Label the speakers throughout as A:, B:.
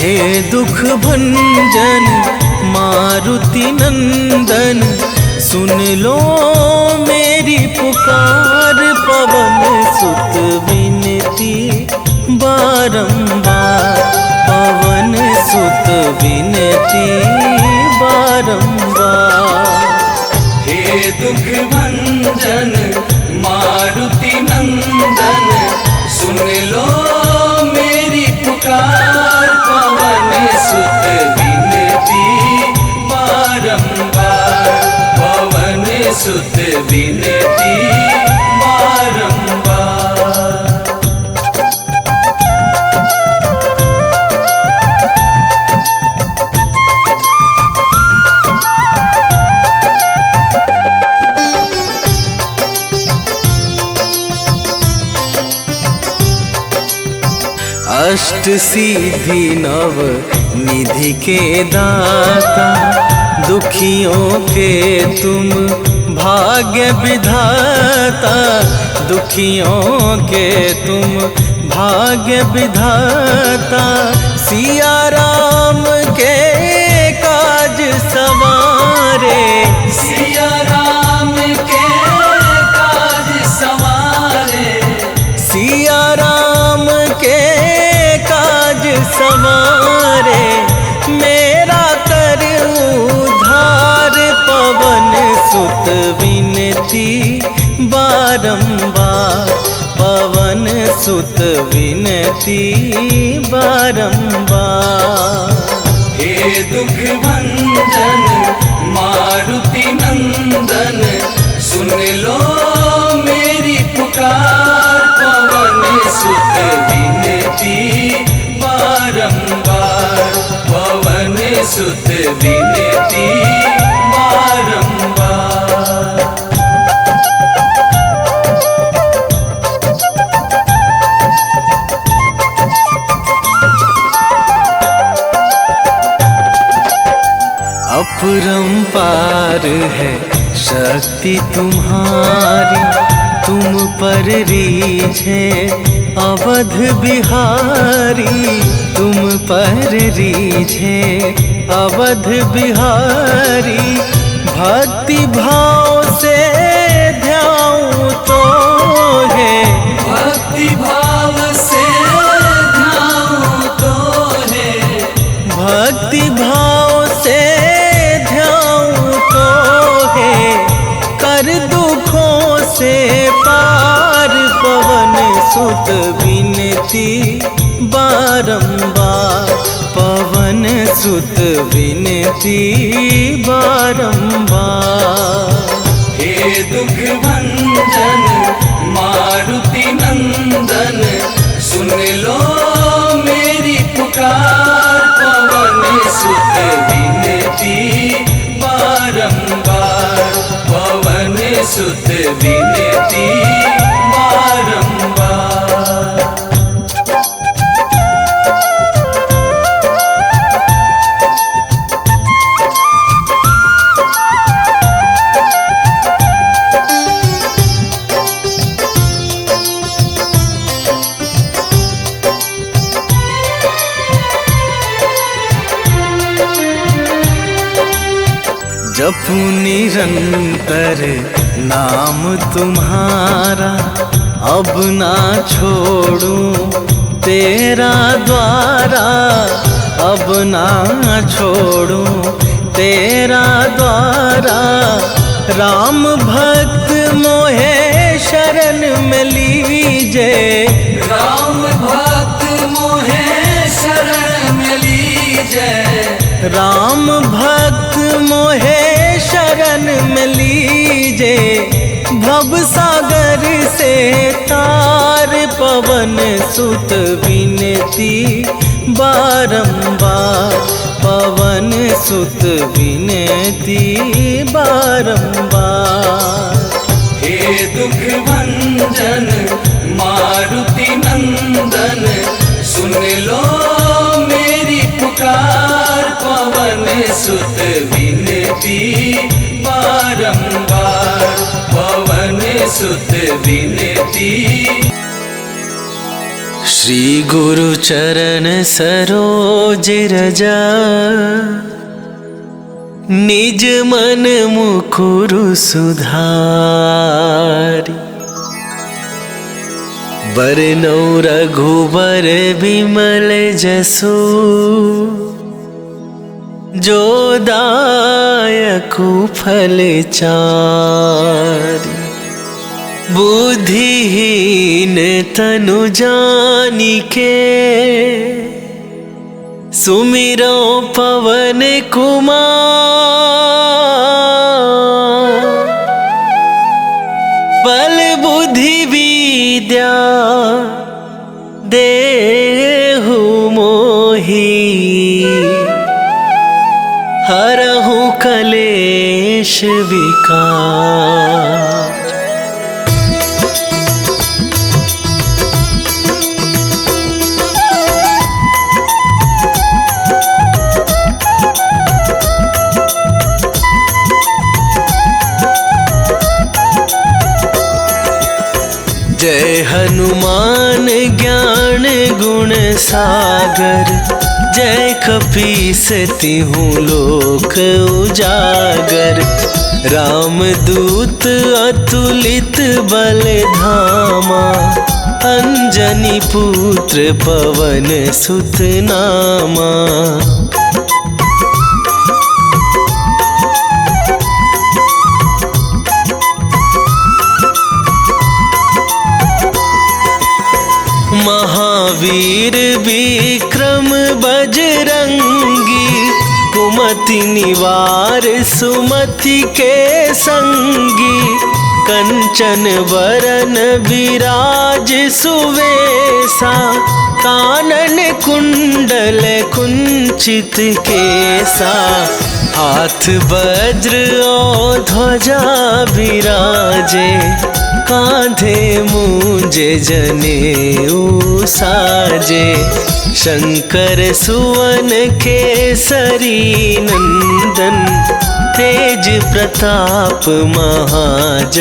A: हे दुख भंजन मारुति नंदन, सुन लो मेरी पुकार। पवन सुत विनती बारंबार, पवन सुत विनती बारंबार।
B: हे दुख भंजन मारुति नंदन, सुन लो मेरी पुकार। पवन सुत विनती बारंबार, पवन सुत विनती बारंबार।
A: अष्ट सिद्धि नव निधि के दाता, दुखियों के तुम भाग्य विधाता। दुखियों के तुम भाग्य विधाता, सिया राम के काज सवारे।
B: सिया राम के काज सवारे,
A: सिया राम के काज सवारे। मेरा कर उद्धार, पवन सुत विनती बारंबार, पवन सुत विनती बारंबार।
B: हे दुख भंजन मारुति नंदन, सुन लो मेरी पुकार। पवन सुत विनती बारंबार, पवन सुत विनती बारंबार।
A: अपरंपार है शक्ति तुम्हारी, तुम पर रीझे अवध बिहारी। तुम पर रीझे अवध बिहारी, भक्ति भाव से ध्याऊं तो है।
B: भक्ति भाव से ध्याऊं तो है,
A: भक्ति भाव से ध्याऊं तो है। कर दुखों से पार, पवन सुत विनती बारंबार, पवन सुत विनती बारंबार।
B: हे दुख भंजन मारुति नंदन, सुन लो मेरी पुकार। पवन सुत विनती बारंबार, पवन सुत विनती बारंबार।
A: जपू निरंतर नाम तुम्हारा, अब ना छोड़ूं तेरा द्वारा। अब ना छोड़ूं तेरा द्वारा। राम भक्त मोहे शरण में लीजे,
B: राम भक्त मोहे शरण में लीजे।
A: राम भक्त मोहे शरण में लीजे। भव सागर से तार, पवन सुत विनती बारंबार, पवन सुत विनती बारंबार।
B: हे दुख भंजन मारुति नंदन, सुन लो मेरी पुकार। पवन सुत विनती बारंबार, पवन सुत विनती।
A: श्री गुरु चरण सरोज रजा, निज मन मुकुरु सुधारी। बरनौ रघुबर बिमल जसु, जो दायकु फल चारि। बुद्धिहीन तनु जानिके, सुमिरो पवन कुमार। बल बुद्धि विद्या देहु मोहि, हरहु कलेश विकार। जय हनुमान ज्ञान गुण सागर, जय कपीस तिहु लोक उजागर। रामदूत अतुलित बल धामा, अंजनी पुत्र पवन सुत नामा। महावीर विक्रम बजरंगी, कुमति निवार सुमति के संगी। कंचन वरन विराज सुवेसा, कानन कुंडल कुंचित केसा। हाथ वज्र और ध्वजा विराजे, कांधे मूंज जनेऊ साजे। शंकर सुवन केसरी नंदन, तेज प्रताप महाजगवंदन।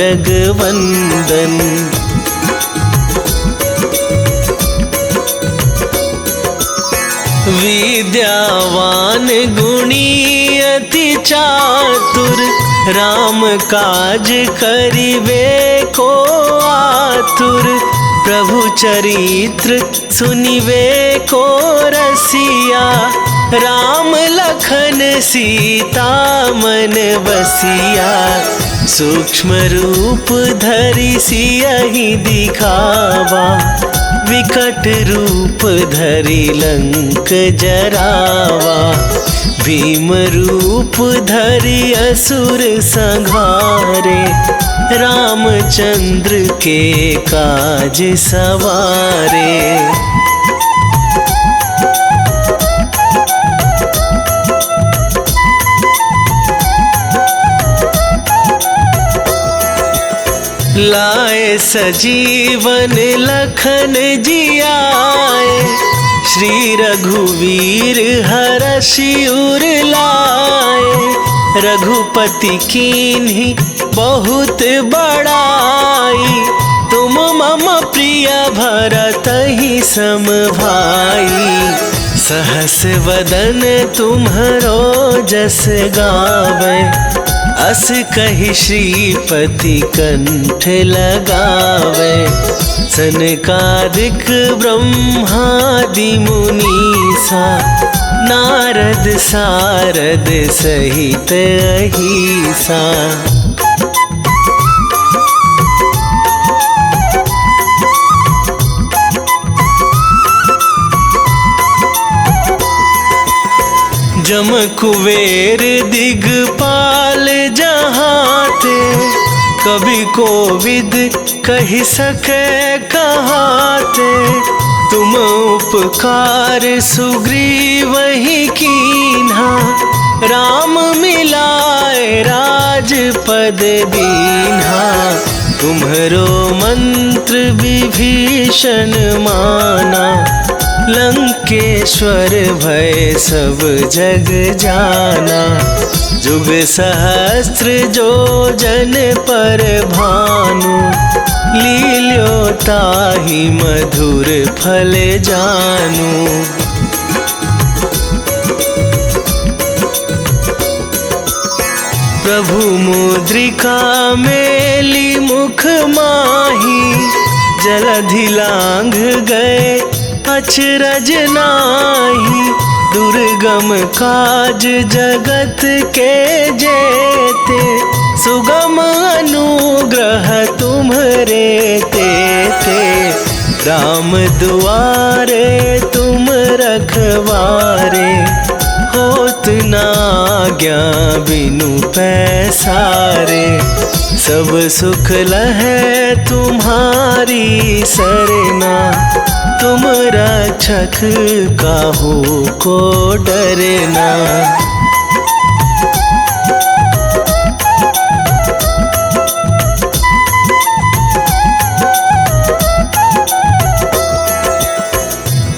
A: विद्यावान गुणी अति चातुर, राम काज करिबे को आतुर। प्रभु चरित्र सुनिबे को रसिया, राम लखन सीता मन बसिया। सूक्ष्म रूप धरि सियहि दिखावा, विकट रूप धरि लंक जरावा। भीम रूप धरि असुर संहारे, रामचंद्र के काज सवारे। लाए सजीवन लखन जियाए, श्री रघुवीर हरषि उर लाए। रघुपति कीन्ही बहुत बड़ाई, तुम मम प्रिय भरतहि सम भाई। सहस वदन तुम्हरो जस गावे, अस कहि श्रीपति कंठ लगावे। सनकादिक ब्रह्मादि मुनीसा, नारद सारद सहित अहिसा। जम कुबेर दिगपाल जहाते, कवि कोविद कहि सके कहाते। तुम उपकार सुग्रीवहि कीन्हा, राम मिलाए राजपद दीन्हा। तुम्हरो मंत्र विभीषण माना, लंकेश्वर भय सब जग जाना। जुग सहस्त्र जो जन पर भानु, लील्यो ताहि मधुर फल जानू। प्रभु मुद्रिका मेली मुख माही, जलधि लांघ गए अचरज नाही। दुर्गम काज जगत के जेते, सुगम अनुग्रह तुम्हरे तेते। राम दुआरे तुम रखवारे, होत न आज्ञा बिनु पैसारे। सब सुख लहै तुम्हारी सरना, तुम रक्षक काहू को डरना।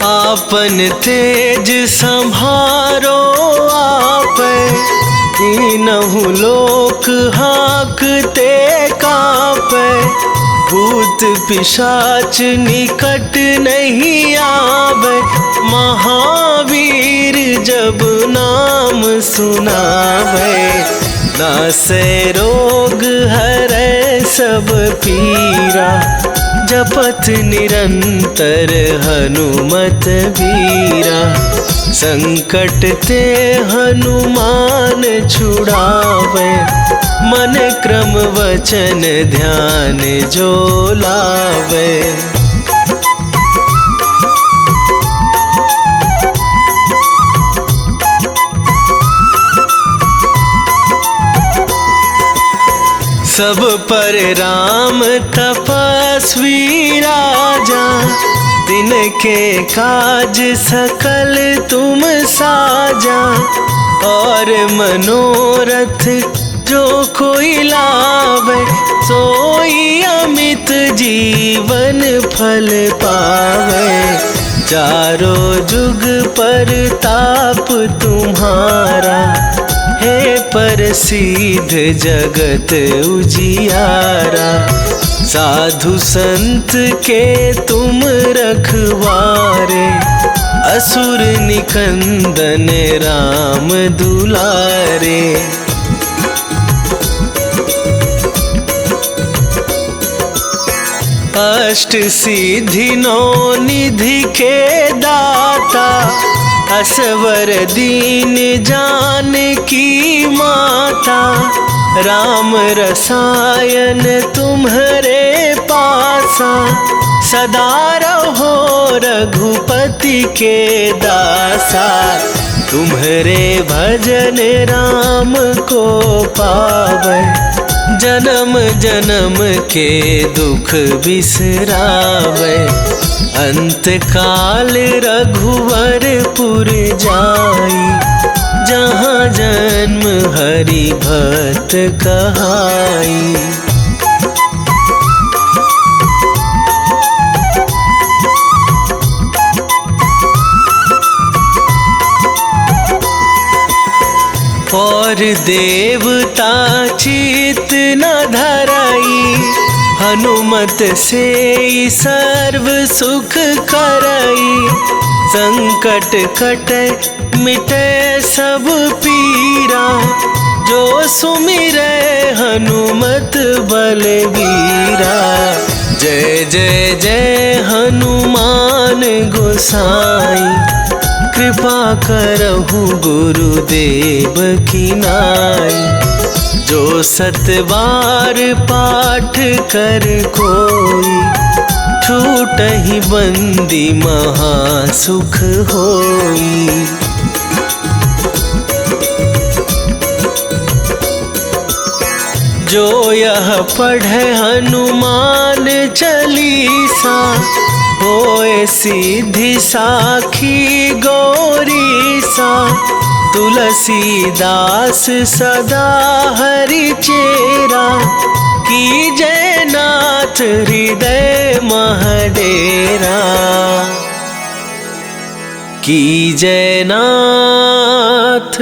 A: आपन तेज संभारो आप, तीनहु लोक हाँकते कांपे। भूत पिशाच निकट नहीं आवे, महावीर जब नाम सुनावे। नासै रोग हरै सब पीरा, जपत निरंतर हनुमत वीरा। संकट ते हनुमान छुड़ावे, मन क्रम वचन ध्यान जो लावे। सब पर राम तपस्वी राजा, तिनके काज सकल तुम साजा। और मनोरथ जो कोई लावे, सोई अमित जीवन फल पावे। चारों जुग पर ताप तुम्हारा, हे प्रसिद्ध जगत उजियारा। साधु संत के तुम रखवारे, असुर निकंदन राम दुलारे। अष्ट सिद्धि नौ निधि के दाता, असवर दीन जानकी माता। राम रसायन तुम्हरे पासा, सदा रहो रघुपति के दासा। तुम्हरे भजन राम को पावे, जन्म जन्म के दुख बिसरावे। अंत काल रघुवरपुर जाई, जहाँ जन्म हरि भक्त कहाई। और देवता चित न धराई, हनुमत से सर्व सुख करई। संकट कटे मिटे सब पीरा, जो सुमिरै हनुमत बलवीरा। जय जय जय हनुमान गोसाई, कृपा करहु गुरुदेव की नाई। जो सतबार पाठ कर कोई, छूटहि बंदी महासुख होई। जो यह पढ़े हनुमान चालीसा, होए सिद्धि साखी गौरीसा। तुलसीदास सदा हरि चेरा, की जयनाथ हृदय महडेरा, की जयनाथ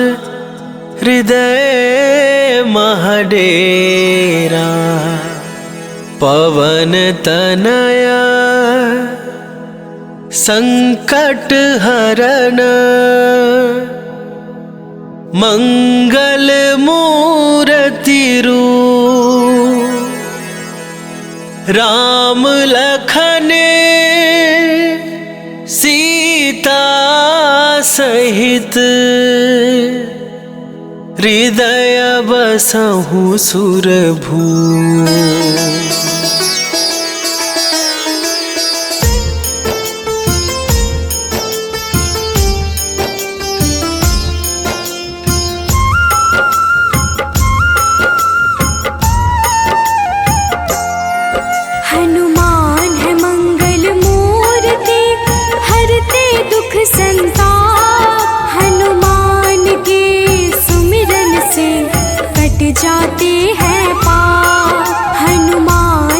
A: हृदय महडेरा। पवन तनया संकट हरन, मंगल मूर्ति रूप, राम लखन सीता सहित, हृदय बसहु सुरभू।
C: हनुमान है मंगल मूर्ति, हरते दुख संताप। हनुमान के सुमिरन से कट जाते हैं पाप। हनुमान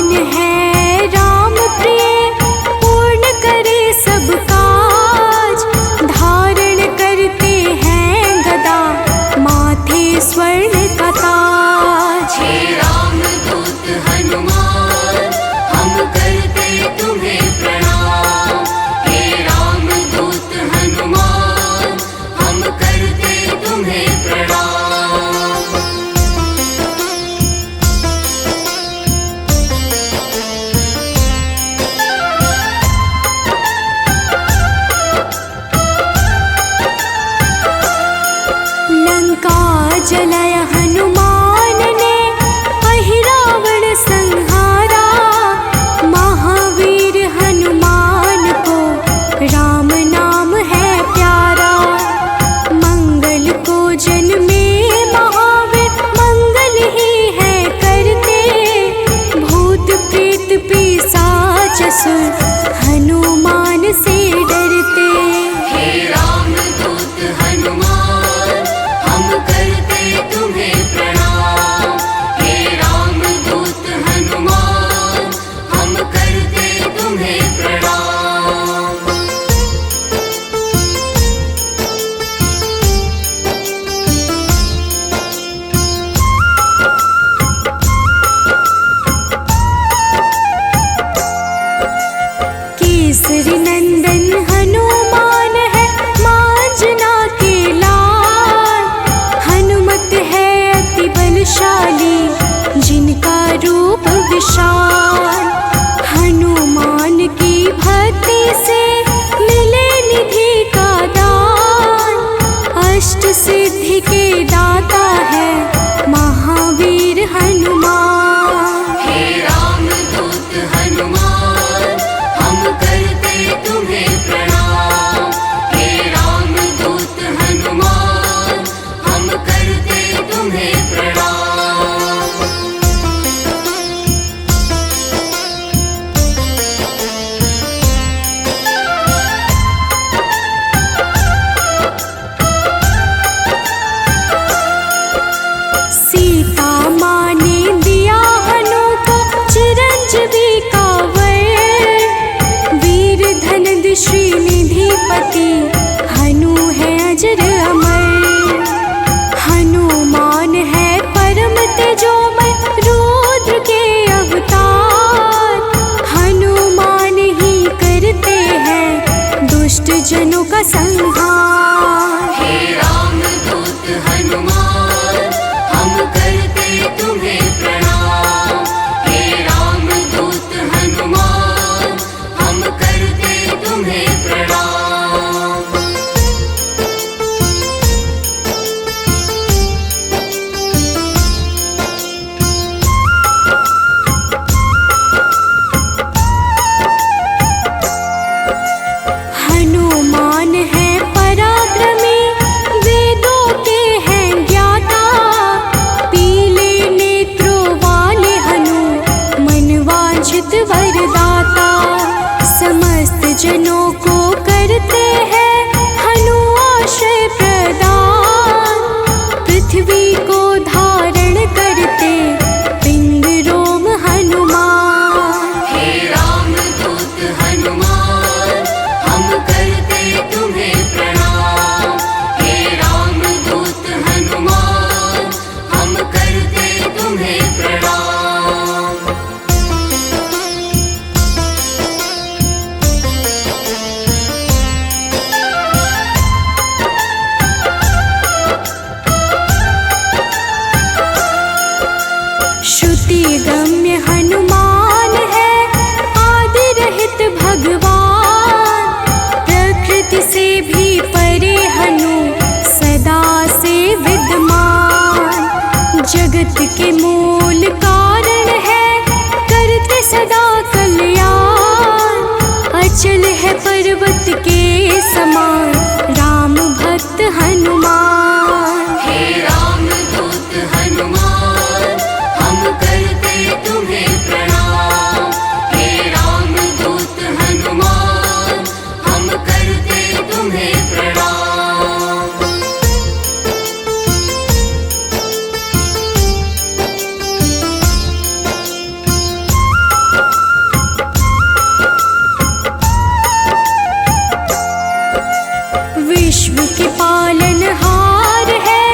C: के पालनहार है,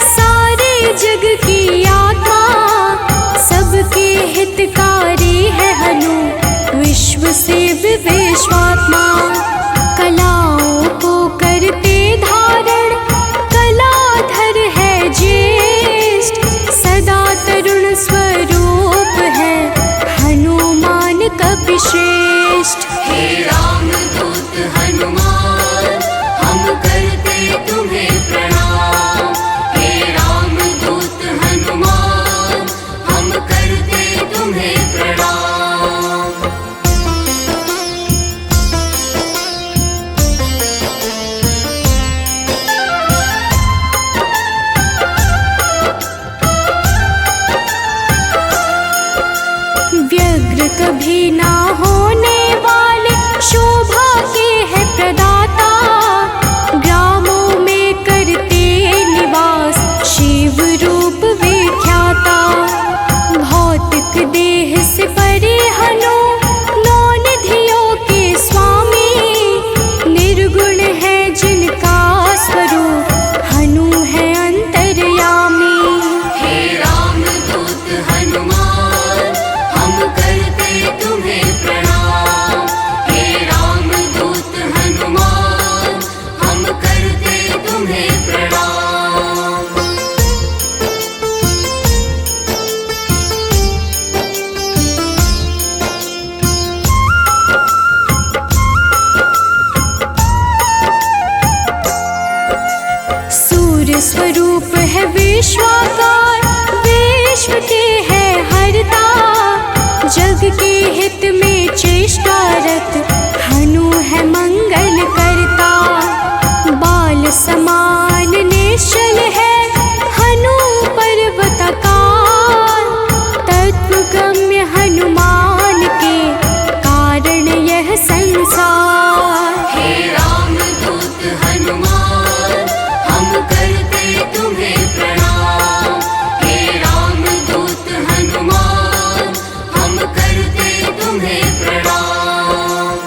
C: सारे जग की आत्मा, सबके हितकारी है हनु, विश्व से विश्वात्मा। कलाओं को करते धारण, कलाधर है ज्येष्ठ, सदा तरुण स्वरूप है हनुमान कपिश्रेष्ठ।
D: हे रामदूत हनुमान, हम करते तुम्हें प्रणाम। हे रामदूत हनुमान, हम करते तुम्हें प्रणाम।
C: व्यग्र कभी ना होने वाले, शोभा के है प्रदाता, ग्रामों में करते निवास, शिव रूप विख्याता। भौतिक देह से परे हनु, नौ निधियों के स्वामी, निर्गुण है जिनका स्वरूप, हनु है अंतर्यामी।
D: हे रामदूत हनुमान, हम करते तुम्हें प्रणाम। हे रामदूत हनुमान, हम करते तुम्हें प्रणाम।
C: सूर्य स्वरूप है विश्वाकार, विश्व के है हरता, जग के हित में चेष्टारत, हनु है मंगल करता। बाल समान निश्चल है हनु पर्वतकार, तत्वगम्य हनुमान के कारण यह संसार।
D: हे रामदूत हनुमान, हम करते तुम्हें प्रणाम। हे रामदूत हनुमान, हम करते तुम्हें प्रणाम।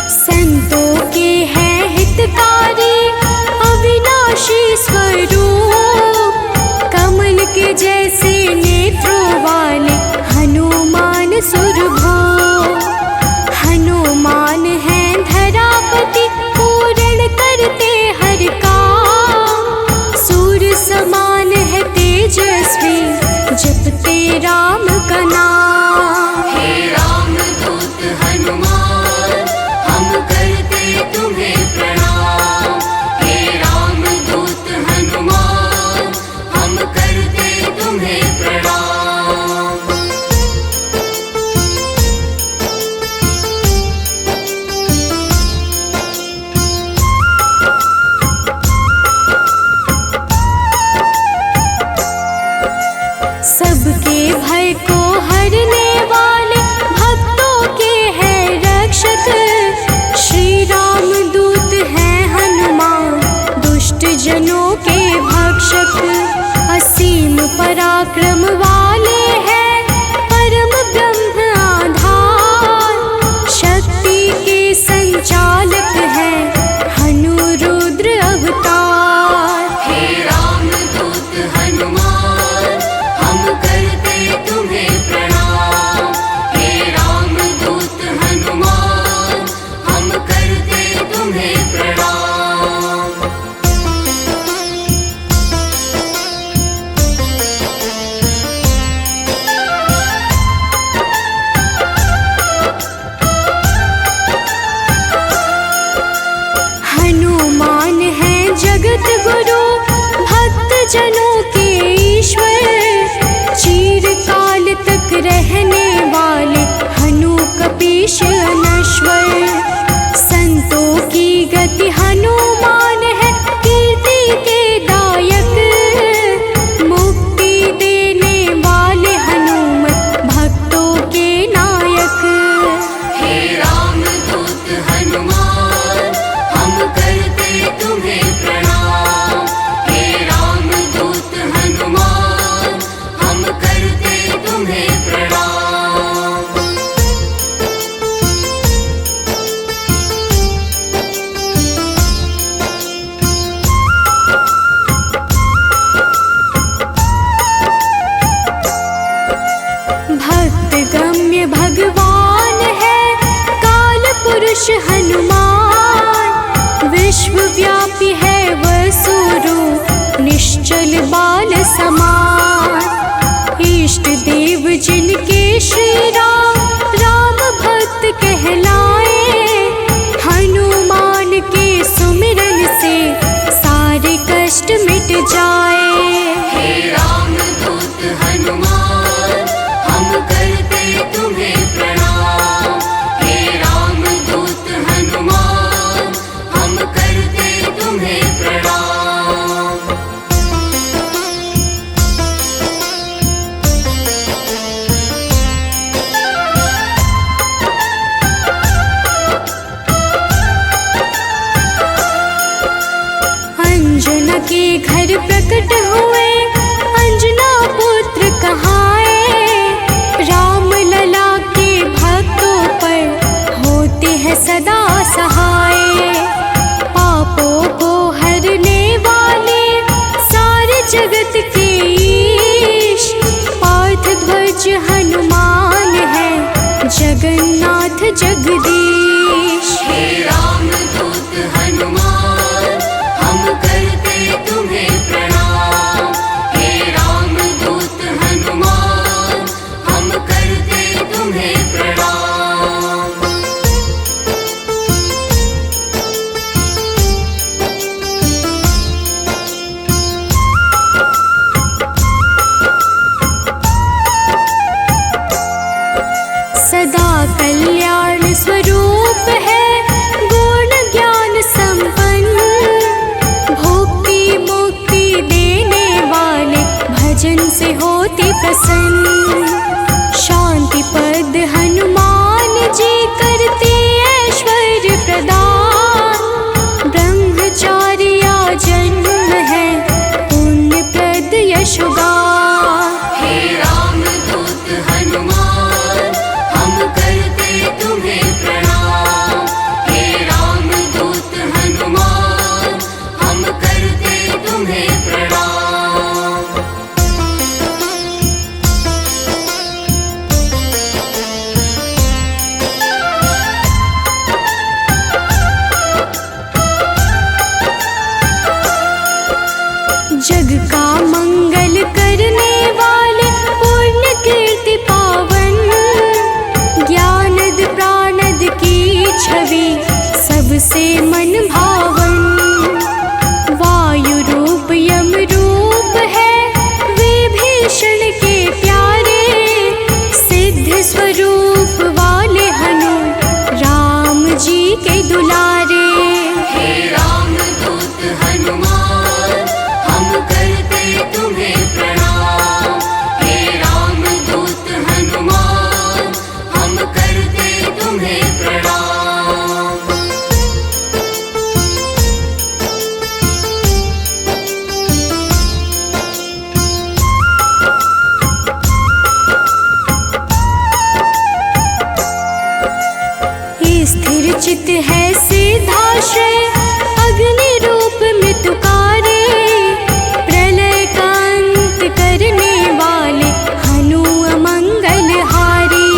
C: संतों के हैं हितकारी, अविनाशी स्वरूप, कमल के जैसे नेत्रों वाले हनुमान सुरभो। हनुमान है धरापति, पूर्ण करते हर काम, सूर्य समान है तेजस्वी, जपते राम का नाम।
D: हे रामदूत हनुमान, हम करते तुम्हें प्रणाम। हे रामदूत हनुमान, हम करते तुम्हें प्रणाम।
C: सबके भय को हरने वाले, भक्तों के हैं रक्षक, श्री राम दूत हैं हनुमान, दुष्ट जनों के भक्षक। असीम पराक्रम वाले हैं, परम ब्रह्म आधार, शक्ति के संचालक हैं हनु रुद्र अवतार।
D: हे रामदूत हनुमान, हम करते तुम्हें प्रणाम। हे रामदूत हनुमान, हम करते तुम्हें प्रणाम।
C: हनुमान है जगत गुरु, भक्त जनों के ईश्वर, चिरकाल तक रहने वाले हनु कपीश अनश्वर। संतों की गति हनुमान है, कीर्ति के दायक, मुक्ति देने वाले हनुमत, भक्तों के नायक।
D: हे रामदूत हनुमान, हम करते तुम्हें प्रणाम। हे रामदूत
C: हनुमान, विश्वव्यापी है वसुरूप निश्चल बाल समान। इष्ट देव जिनके श्री राम, राम भक्त कहलाए, हनुमान के सुमिरन से सारे कष्ट मिट जाए।
D: हे राम दूत हनुमान, हम करते तुम्हें प्रणाम। हे राम दूत हनुमान, हम करते तुम्हें प्रणाम।
C: अंजना के घर प्रकट हुए, अंजना पुत्र कहाए, राम लला के भक्तों पर होते हैं सदा सहाय। पापों को हरने वाले सारे जगत के ईश, पार्थ ध्वज हनुमान है जगन्नाथ जगदीश।
D: हे राम दूत हनुमान, हम करते तुम्हें प्रणाम। हे राम दूत हनुमान, हम करते तुम्हें प्रणाम।
C: सदा कल्याण स्वरूप है, गुण ज्ञान संपन्न, भक्ति मुक्ति देने वाले भजन से होते प्रसन्न। शांति पद हनुमान जी करते ऐश्वर्य प्रदान, ब्रह्मचारिया जन्म है पुण्य प्रद यशोगान।
D: हे राम दूत हनुमान, हम करते तुम्हें प्रणाम। हे राम दूत हनुमान, हम करते तुम्हें प्रणाम।
C: जग का मंगल करने वाले पुण्य कीर्ति पावन, ज्ञानद प्राणद की छवि सबसे मन भावन। वायु रूप यम रूप है विभीषण के प्यारे, सिद्ध स्वरूप वाले हनु राम जी के दुलारे।
D: हे राम दूत हनुमान, हम करते तुम्हें प्रणाम। हे राम दूत हनुमान, हम करते तुम्हें प्रणाम।
C: स्थिर चित है सिद्धाश्रय, अग्नि रूप मृत्युकारे, प्रलय का अंत करने वाले हनु अमंगल हारी।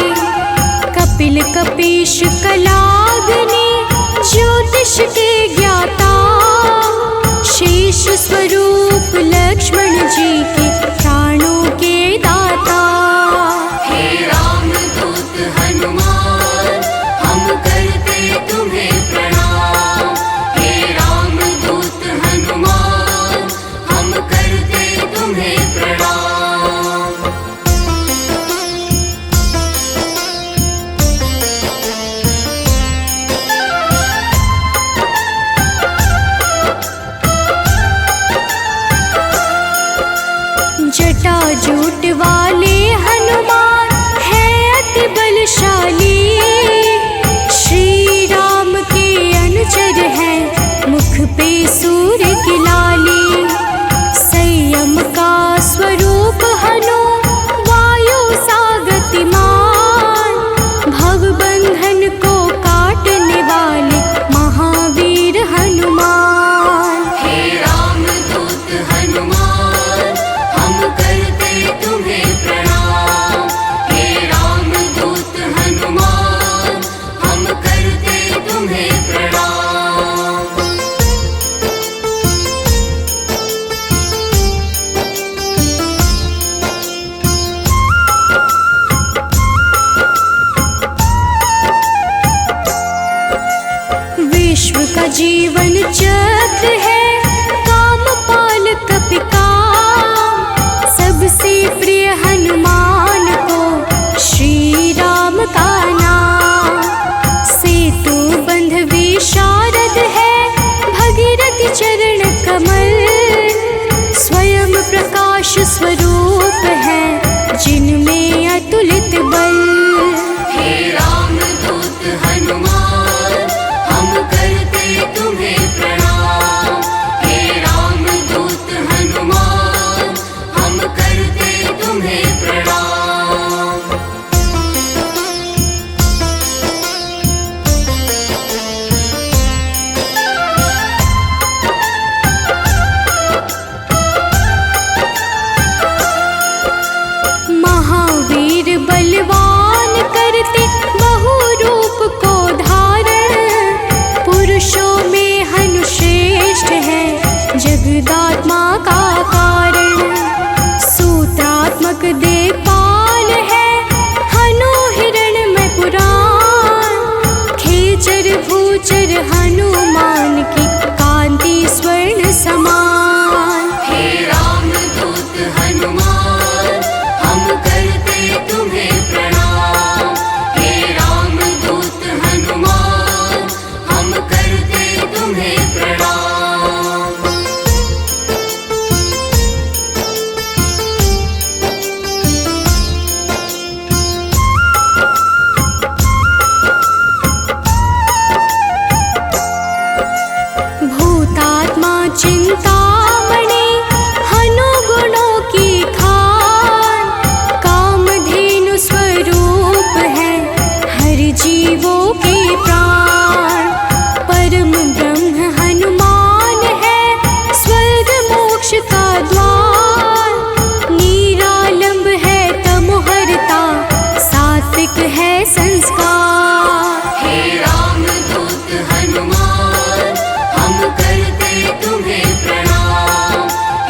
C: कपिल कपीश कलाग्नि ज्योतिष के ज्ञाता, शेष स्वरूप लक्ष्मण जी के प्राणों के दाता।
D: हे राम दूत हनुमान, हम करते तुम्हें प्रणाम। हे राम दूत हनुमान, हम करते तुम्हें प्रणाम।
C: जटाजूट वाले हनुमान है अति बलशाली, श्री राम के अनुचर है मुख पे सूर्य की लाली। संयम का स्वरूप हनु वायु सा गतिमान, भवबंधन को काटने वाले महावीर हनुमान।
D: हे राम दूत हनुमान, हम करते तुम्हें प्रणाम। हे राम दूत हनुमान, हम करते तुम्हें
C: विनाश स्वरूप है जिनमें अतुलित बल।
D: हे रामदूत हनुमान हम करते तुम्हें प्रणाम। हे रामदूत हनुमान हम करते तुम्हें प्रणाम।
C: महावीर बलवान करते बहु रूप को धारण, पुरुषों में हनु श्रेष्ठ है जगदात्मा का कारण। सूत्रात्मक देवपाल है हनु हिरण्मय पुराण, खेचर भूचर हनुमान की कांति स्वर्ण समान।
D: हे रामदूत हनुमान हम करते तुम्हें प्रणाम। हे रामदूत हनुमान हम करते तुम्हें प्रणाम।
C: भूतात्मा चिंतामणि हनु गुणों की खान, कामधेनु स्वरूप है हर जीवों के प्राण। परम ब्रह्म हनुमान है स्वर्ग मोक्ष का द्वार, निरालंब है तमोहरता सात्विक है संस्कार।
D: हे रामदूत हनुमान हम करते तुम्हें प्रणाम।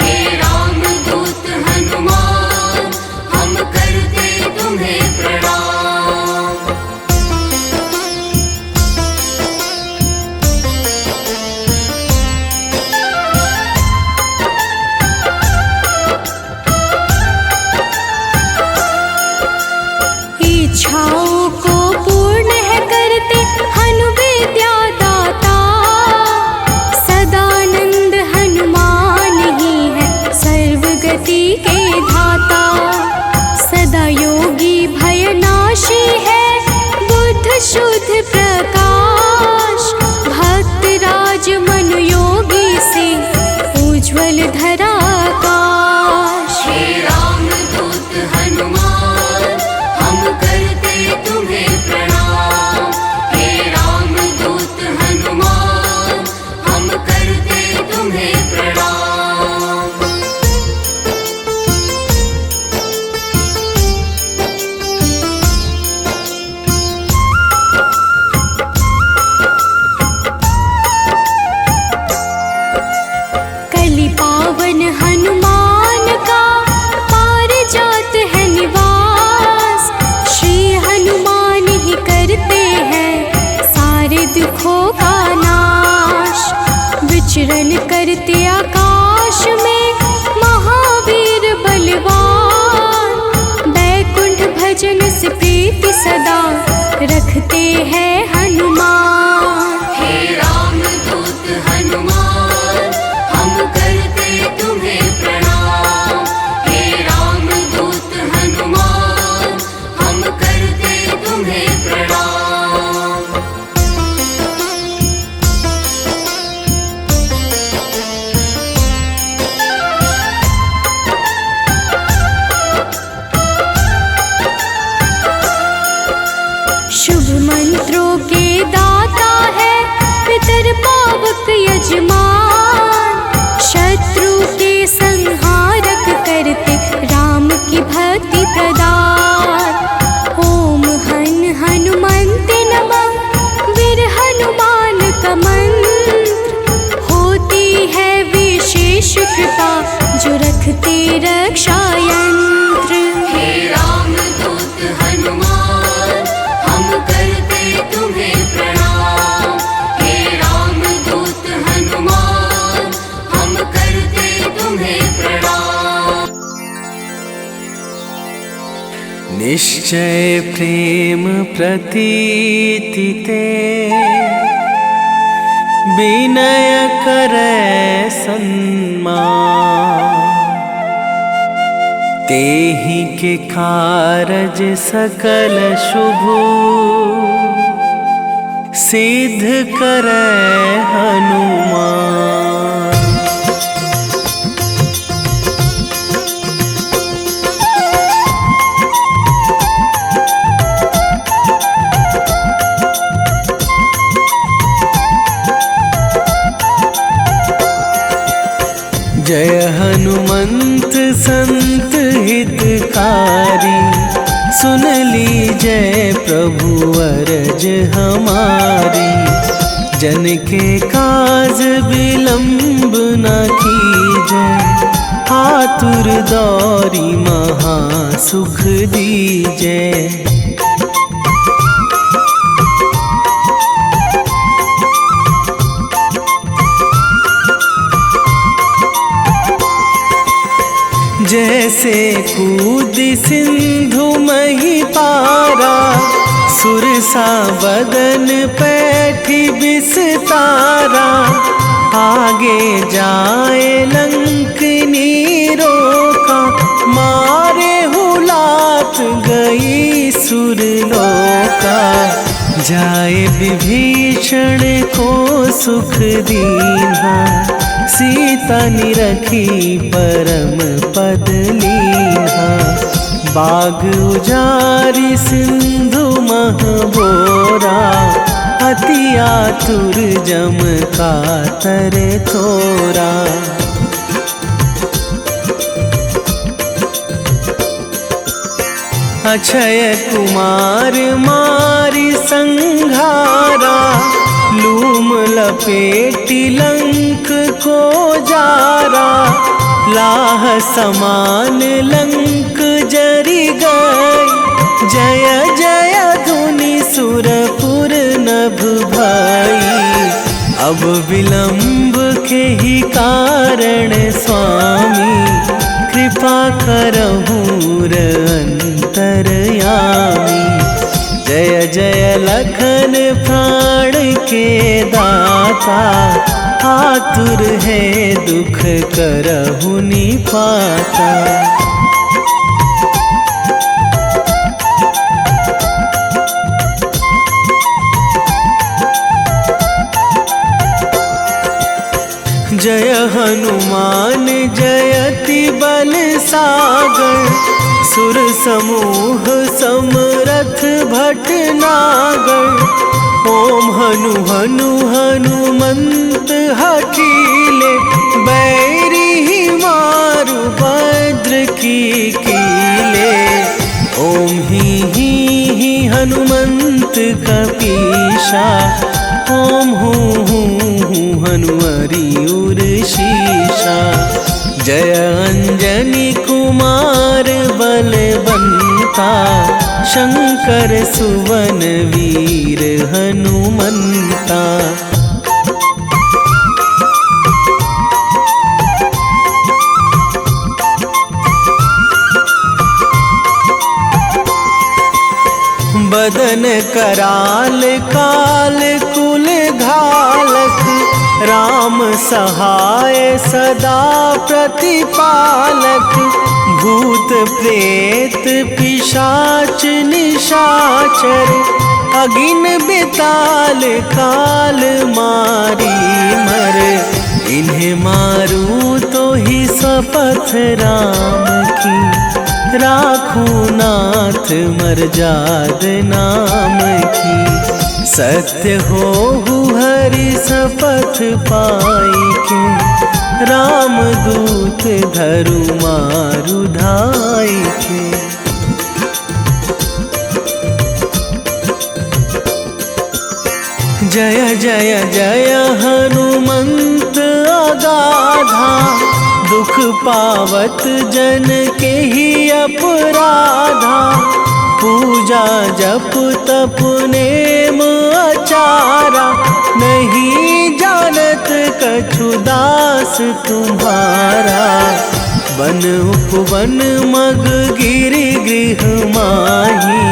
D: हे रामदूत हनुमान हम करते तुम्हें प्रणाम।
C: इच्छाओं को पूर्ण है करते हनु विद्या दाता, सदानंद हनुमान ही है सर्वगति के धाता। सदा योगी भयनाशी है बुद्ध शुद्ध प्रकाश, भक्त राज मनु योगी से उज्ज्वल धरा आकाश।
D: हे रामदूत हनुमान हम करते तुम्हें प्रणाम। हे रामदूत हनुमान हम करते तुम्हें प्रणाम।
C: कलि पावन हनुमान का पारिजात है निवास, श्री हनुमान ही करते हैं सारे दुखों का नाश। विचरण करते आकाश में महावीर बलवान, बैकुंठ भजन से प्रीति सदा रखते हैं हनुमान।
D: हे रामदूत हनुमान हम करते तुम्हें प्रणाम। हे रामदूत हनुमान हम करते तुम्हें प्रणाम।
C: शुभ मंत्रों के दाता है पितर पावक यजमान, शत्रु के संहारक करते राम की भक्ति प्रदान। ओम हन हनुमन्ते नमः वीर हनुमान का मंत्र, होती है विशेष कृपा जो रखते रक्षा यंत्र।
D: हे रामदूत हनुमान हम करते तुम्हें प्रणाम। हे रामदूत हनुमान हम करते तुम्हें प्रणाम।
A: निश्चय प्रेम प्रतीति ते विनय करे सन्मान, तेहि के कारज सकल शुभ सिद्ध करे हनुमान। जय हनुमंत संत हितकारी, सुन लीजय प्रभु अरज हमारी। जन के काज विलंब न कीजय, आतुर दौरी महा सुख दीजय। जैसे कूद सिंधु मही पारा, सुरसा बदन पैठी बिस्तारा। आगे जाए लंकनी रोका, मारे हुलात गई सुरलोका। जाए विभीषण को सुख दीन्हा, सीता निरखी परम पद लीन्हा। बाग उजारी सिंधु महबोरा, अति आतुर जम कातर थोरा। अक्षय कुमार मारी संघारा, लूम लपेटी लंक को जारा। लाह समान लंक जरि गई, जय जय धुनि सुरपुर नभ भई। अब विलंब के ही कारण स्वामी, कृपा करहु अंतरयामी। जय जय लखन प्राण के दाता, आतुर है दुख करहु निपाता। जय हनुमान जयति बल सागर, सुर समूह समरथ भटनागर। ओम हनु हनु हनुमंत हठीले, बैरी मारु भद्र की कीले। ओम ही हनुमंत कपीशा, ओम हूँ हनुमरि उर शीशा। जय अंजनी कुमार बलवंता, शंकर सुवन वीर हनुमंता। बदन कराल काल कुल घालक, राम सहाय सदा प्रतिपालक। भूत प्रेत पिशाच निशाचर, अगिन बिताल काल मारी मर। इन्हें मारूं तो ही शपथ राम की, राखूं नाथ मर्याद नाम की। सत्य हो हरि शपथ पाई के, राम दूत धरु मारु धाई के। जय जय जय हनुमंत अगाधा, दुख पावत जन के ही अपराधा। पूजा जप तप नेम आचारा, नहीं जानत कछु दास तुम्हारा। वन उपवन मग गिरि गृह माही,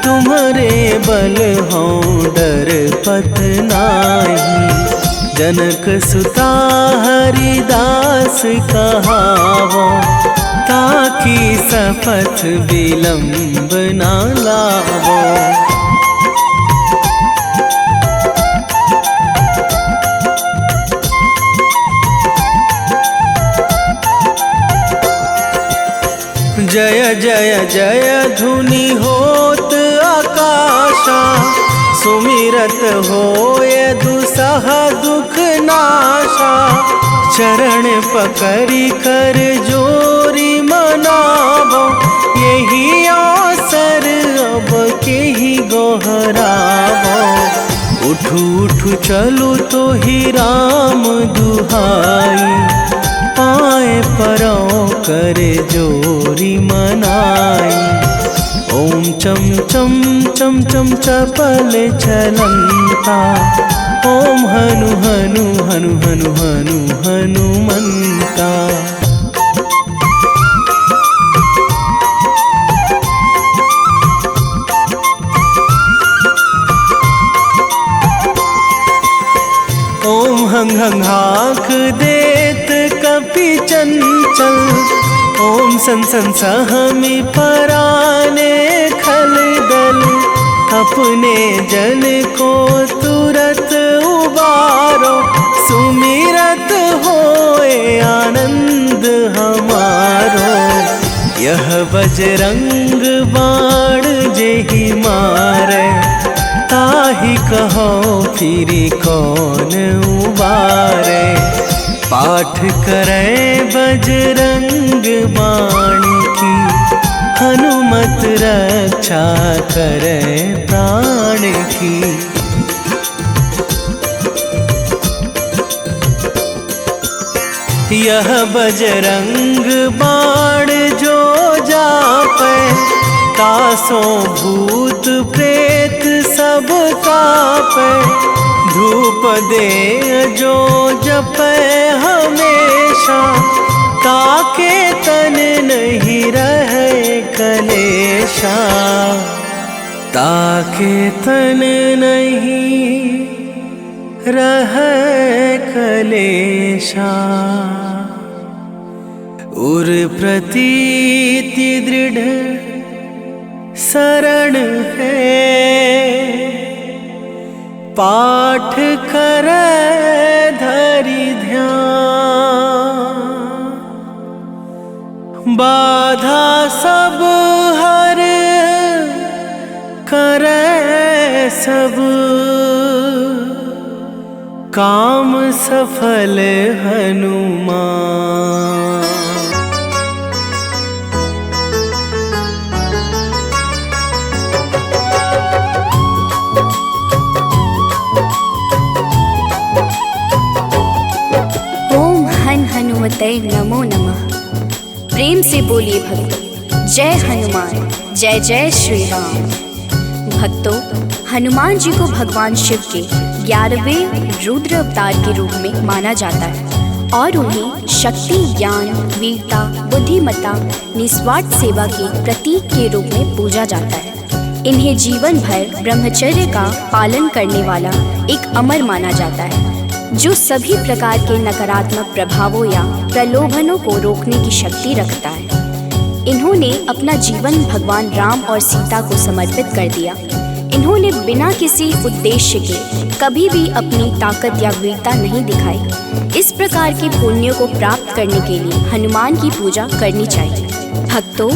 A: तुम्हारे बल हों डर पत नाही। जनक सुता हरिदास कहावो, ताकि सपथ विलंब ना लावो। जय जय जय धुनि होत आकाशा, सुमिरत होय दुसह दुख नाशा। चरण पकड़ी कर जोरी मनावो, यही अवसर अब के ही गोहरावो। उठू उठू चलो तो ही राम दुहाई, पाए परों करे जोरी मनाई। ओम चम चम चम चम चपल चलंता, ओम हनु हनु हनु हनु हनु हनुमंता। ओम हंग हंग हाक देत कपि चंचल, ओम सन सन सहमी पराने खल दल। अपने जन को तुरत उबारो, सुमिरत होए आनंद हमारो। यह बजरंग बाण जेहि मारे, ताहि कहो फिरी कौन उबारे। पाठ करे बजरंग बाण की, हनुमत रक्षा करे प्राण की। यह बजरंग बाण जो जापे, तासों भूत प्रेत सब कापे। धूप दे जो जपे हमेशा, ताके तन नहीं रहे कलेशा। ताके तन नहीं रहे कलेशा। उर प्रतीति दृढ़ शरण है, पाठ करे धरि ध्यान। बाधा सब हर करे सब, काम सफल हनुमान।
E: हनुमते नमो नमः। प्रेम से बोलिए भक्तों, जय हनुमान, जय जय श्री राम। भक्तों, हनुमान जी को भगवान शिव के 11वें रुद्र अवतार के रूप में माना जाता है और उन्हें शक्ति, ज्ञान, वीरता, बुद्धिमत्ता, निस्वार्थ सेवा के प्रतीक के रूप में पूजा जाता है। इन्हें जीवन भर ब्रह्मचर्य का पालन करने वाला एक अमर माना जाता है, जो सभी प्रकार के नकारात्मक प्रभावों या प्रलोभनों को रोकने की शक्ति रखता है। इन्होंने अपना जीवन भगवान राम और सीता को समर्पित कर दिया। इन्होंने बिना किसी उद्देश्य के कभी भी अपनी ताकत या वीरता नहीं दिखाई। इस प्रकार के पुण्यों को प्राप्त करने के लिए हनुमान की पूजा करनी चाहिए। भक्तों,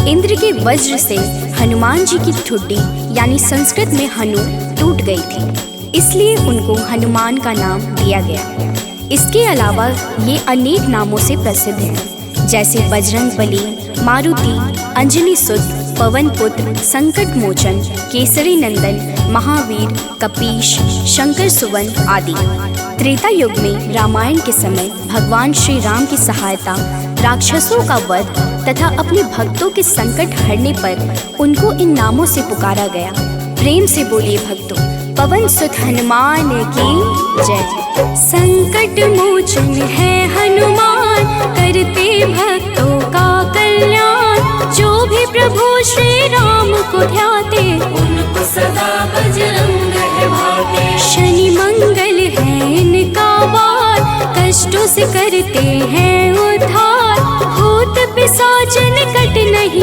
E: इंद्र के वज्र से हनुमान जी की ठुड्डी यानी संस्कृत में हनु टूट गई थी, इसलिए उनको हनुमान का नाम दिया गया। इसके अलावा ये अनेक नामों से प्रसिद्ध हैं, जैसे बजरंग बली, मारुति, अंजनी सुत, पवन पुत्र, संकट मोचन, केसरी नंदन, महावीर, कपीश, शंकर सुवन आदि। त्रेता युग में रामायण के समय भगवान श्री राम की सहायता, राक्षसों का वध तथा अपने भक्तों के संकट हरने पर उनको इन नामों से पुकारा गया। प्रेम से बोलिए भक्तों, पवन सुत हनुमान की जय। संकट मोचन है हनुमान, करते भक्तों का कल्याण। जो भी प्रभु श्री राम को ध्याते,
D: उनको सदा बजरंग है भाते।
E: शनि मंगल है इनका वार, कष्टों से करते हैं उद्धार। भूत पिशाच निकट नहीं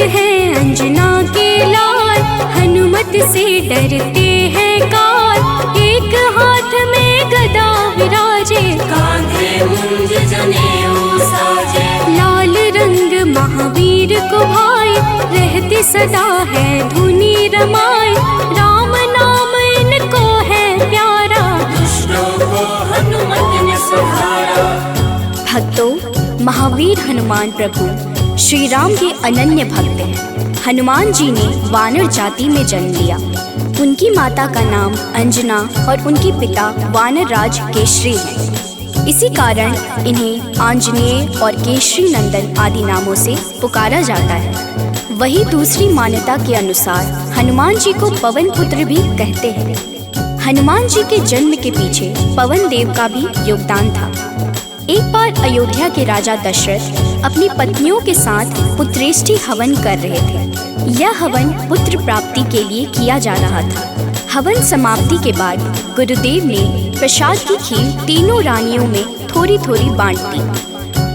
C: हैं अंजना के लाल, हनुमत से डरते हैं काल। एक हाथ में गदा विराजे,
D: कांधे मुंज जनेऊ साजे।
C: लाल रंग महावीर को भाई, रहते सदा है धुनी रमाए। राम नाम इनको है प्यारा,
D: दुष्टों को हनुमत ने संहारा।
E: भक्तों, महावीर हनुमान प्रभु श्री राम के अनन्य भक्त हैं। हनुमान जी ने वानर जाति में जन्म लिया। उनकी माता का नाम अंजना और उनके पिता वानर राज केशरी हैं। इसी कारण इन्हें आंजनेय और केशरी नंदन आदि नामों से पुकारा जाता है। वही दूसरी मान्यता के अनुसार हनुमान जी को पवन पुत्र भी कहते हैं। हनुमान जी के जन्म के पीछे पवन देव का भी योगदान था। एक बार अयोध्या के राजा दशरथ अपनी पत्नियों के साथ पुत्रेष्टि हवन कर रहे थे। यह हवन पुत्र प्राप्ति के लिए किया जा रहा था। हवन समाप्ति के बाद गुरुदेव ने प्रसाद की खीर तीनों रानियों में थोड़ी थोड़ी बांट दी।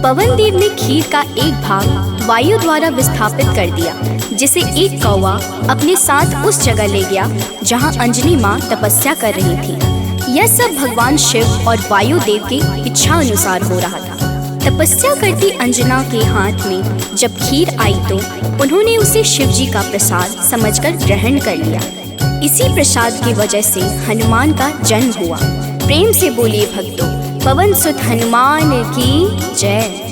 E: पवन देव ने खीर का एक भाग वायु द्वारा विस्थापित कर दिया, जिसे एक कौवा अपने साथ उस जगह ले गया जहाँ अंजनी माँ तपस्या कर रही थी। यह सब भगवान शिव और वायु देव की इच्छा अनुसार हो रहा था। तपस्या करती अंजना के हाथ में जब खीर आई तो उन्होंने उसे शिव जी का प्रसाद समझकर ग्रहण कर लिया। इसी प्रसाद की वजह से हनुमान का जन्म हुआ। प्रेम से बोलिए भक्तों, पवन सुत हनुमान की जय।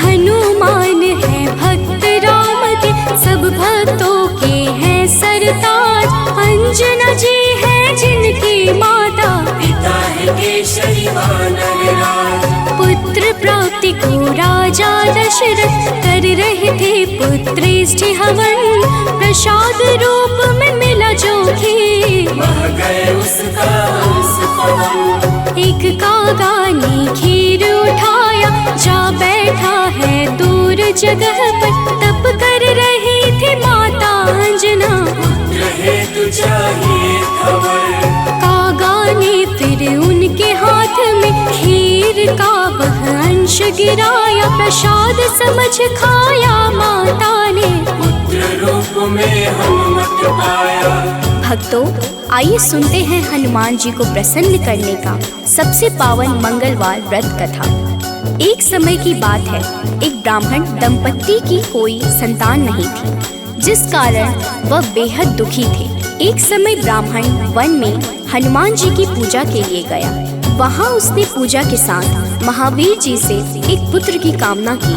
C: हनुमान है भक्त राम के, सब भक्तों के हैं सरताज। अंजना जी है जिनकी माता,
D: पिता है केसरी वानर राज।
C: पुत्र प्राप्ति को राजा दशरथ कर रहे थे पुत्रेष्टि हवन। प्रसाद रूप में मिला जो खीर,
D: बह गए उसका हंस पवन।
C: एक कागा ने खीर उठाया, जा बैठा है दूर जगह पर। तप कर रही थी माता अंजना,
D: पुत्र हेतु चाहिए खबर।
C: कागा ने फिर उनके हाथ में खीर का वह अंश गिराया। प्रसाद समझ खाया माता ने,
D: पुत्र रूप में हनुमत पाया।
E: भक्तों, आइए सुनते हैं हनुमान जी को प्रसन्न करने का सबसे पावन मंगलवार व्रत कथा। एक समय की बात है, एक ब्राह्मण दंपत्ति की कोई संतान नहीं थी, जिस कारण वह बेहद दुखी थे। एक समय ब्राह्मण वन में हनुमान जी की पूजा के लिए गया। वहाँ उसने पूजा के साथ महावीर जी से एक पुत्र की कामना की।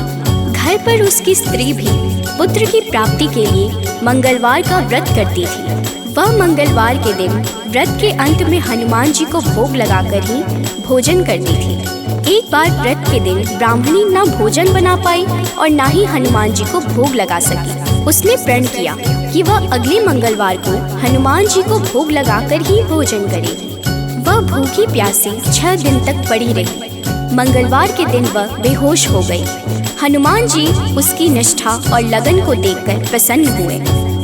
E: घर पर उसकी स्त्री भी पुत्र की प्राप्ति के लिए मंगलवार का व्रत करती थी। वह मंगलवार के दिन व्रत के अंत में हनुमान जी को भोग लगाकर ही भोजन करती थी। एक बार व्रत के दिन ब्राह्मणी न भोजन बना पाई और न ही हनुमान जी को भोग लगा सकी। उसने प्रण किया कि वह अगले मंगलवार को हनुमान जी को भोग लगाकर ही भोजन करेगी। वह भूखी प्यासी 6 दिन तक पड़ी रही। मंगलवार के दिन वह बेहोश हो गई। हनुमान जी उसकी निष्ठा और लगन को देखकर प्रसन्न हुए।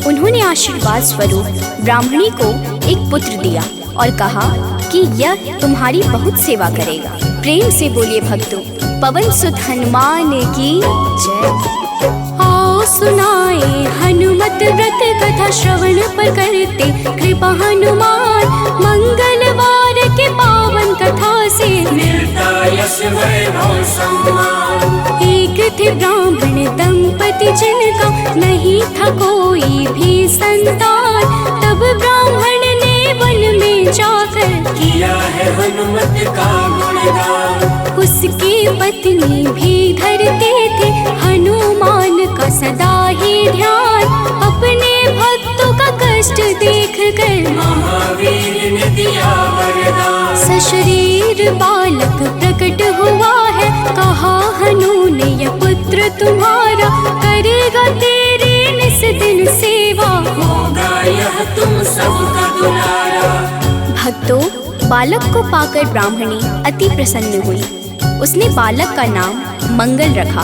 E: उन्होंने आशीर्वाद स्वरूप ब्राह्मणी को एक पुत्र दिया और कहा कि यह तुम्हारी बहुत सेवा करेगा। प्रेम से बोलिए भक्तों, पवन सुत हनुमान की जय।
C: आओ सुनाए हनुमत व्रत कथा, श्रवण पर करते कृपा हनुमान। मंगलवार के पावन कथा से
D: मिलता यश वैभव सम्मान।
C: एक थे ब्राह्मण दंपति जिनका नहीं था कोई भी संतान। तब ब्राह्मण ने वन में जाकर
D: किया है हनुमत का गुणगान।
C: उसकी पत्नी भी धरते थे हनुमान का सदा ही ध्यान। अपने भक्तों का कष्ट देख कर
D: महावीर ने दिया वरदान।
C: सशरीर बालक प्रकट हुआ है, कहा हनु ने यह पुत्र तुम्हारा करेगा तेरी निस दिन सेवा।
D: होगा यह तुम सबका दुलारा।
E: भक्तों, बालक को पाकर ब्राह्मणी अति प्रसन्न हुई। उसने बालक का नाम मंगल रखा।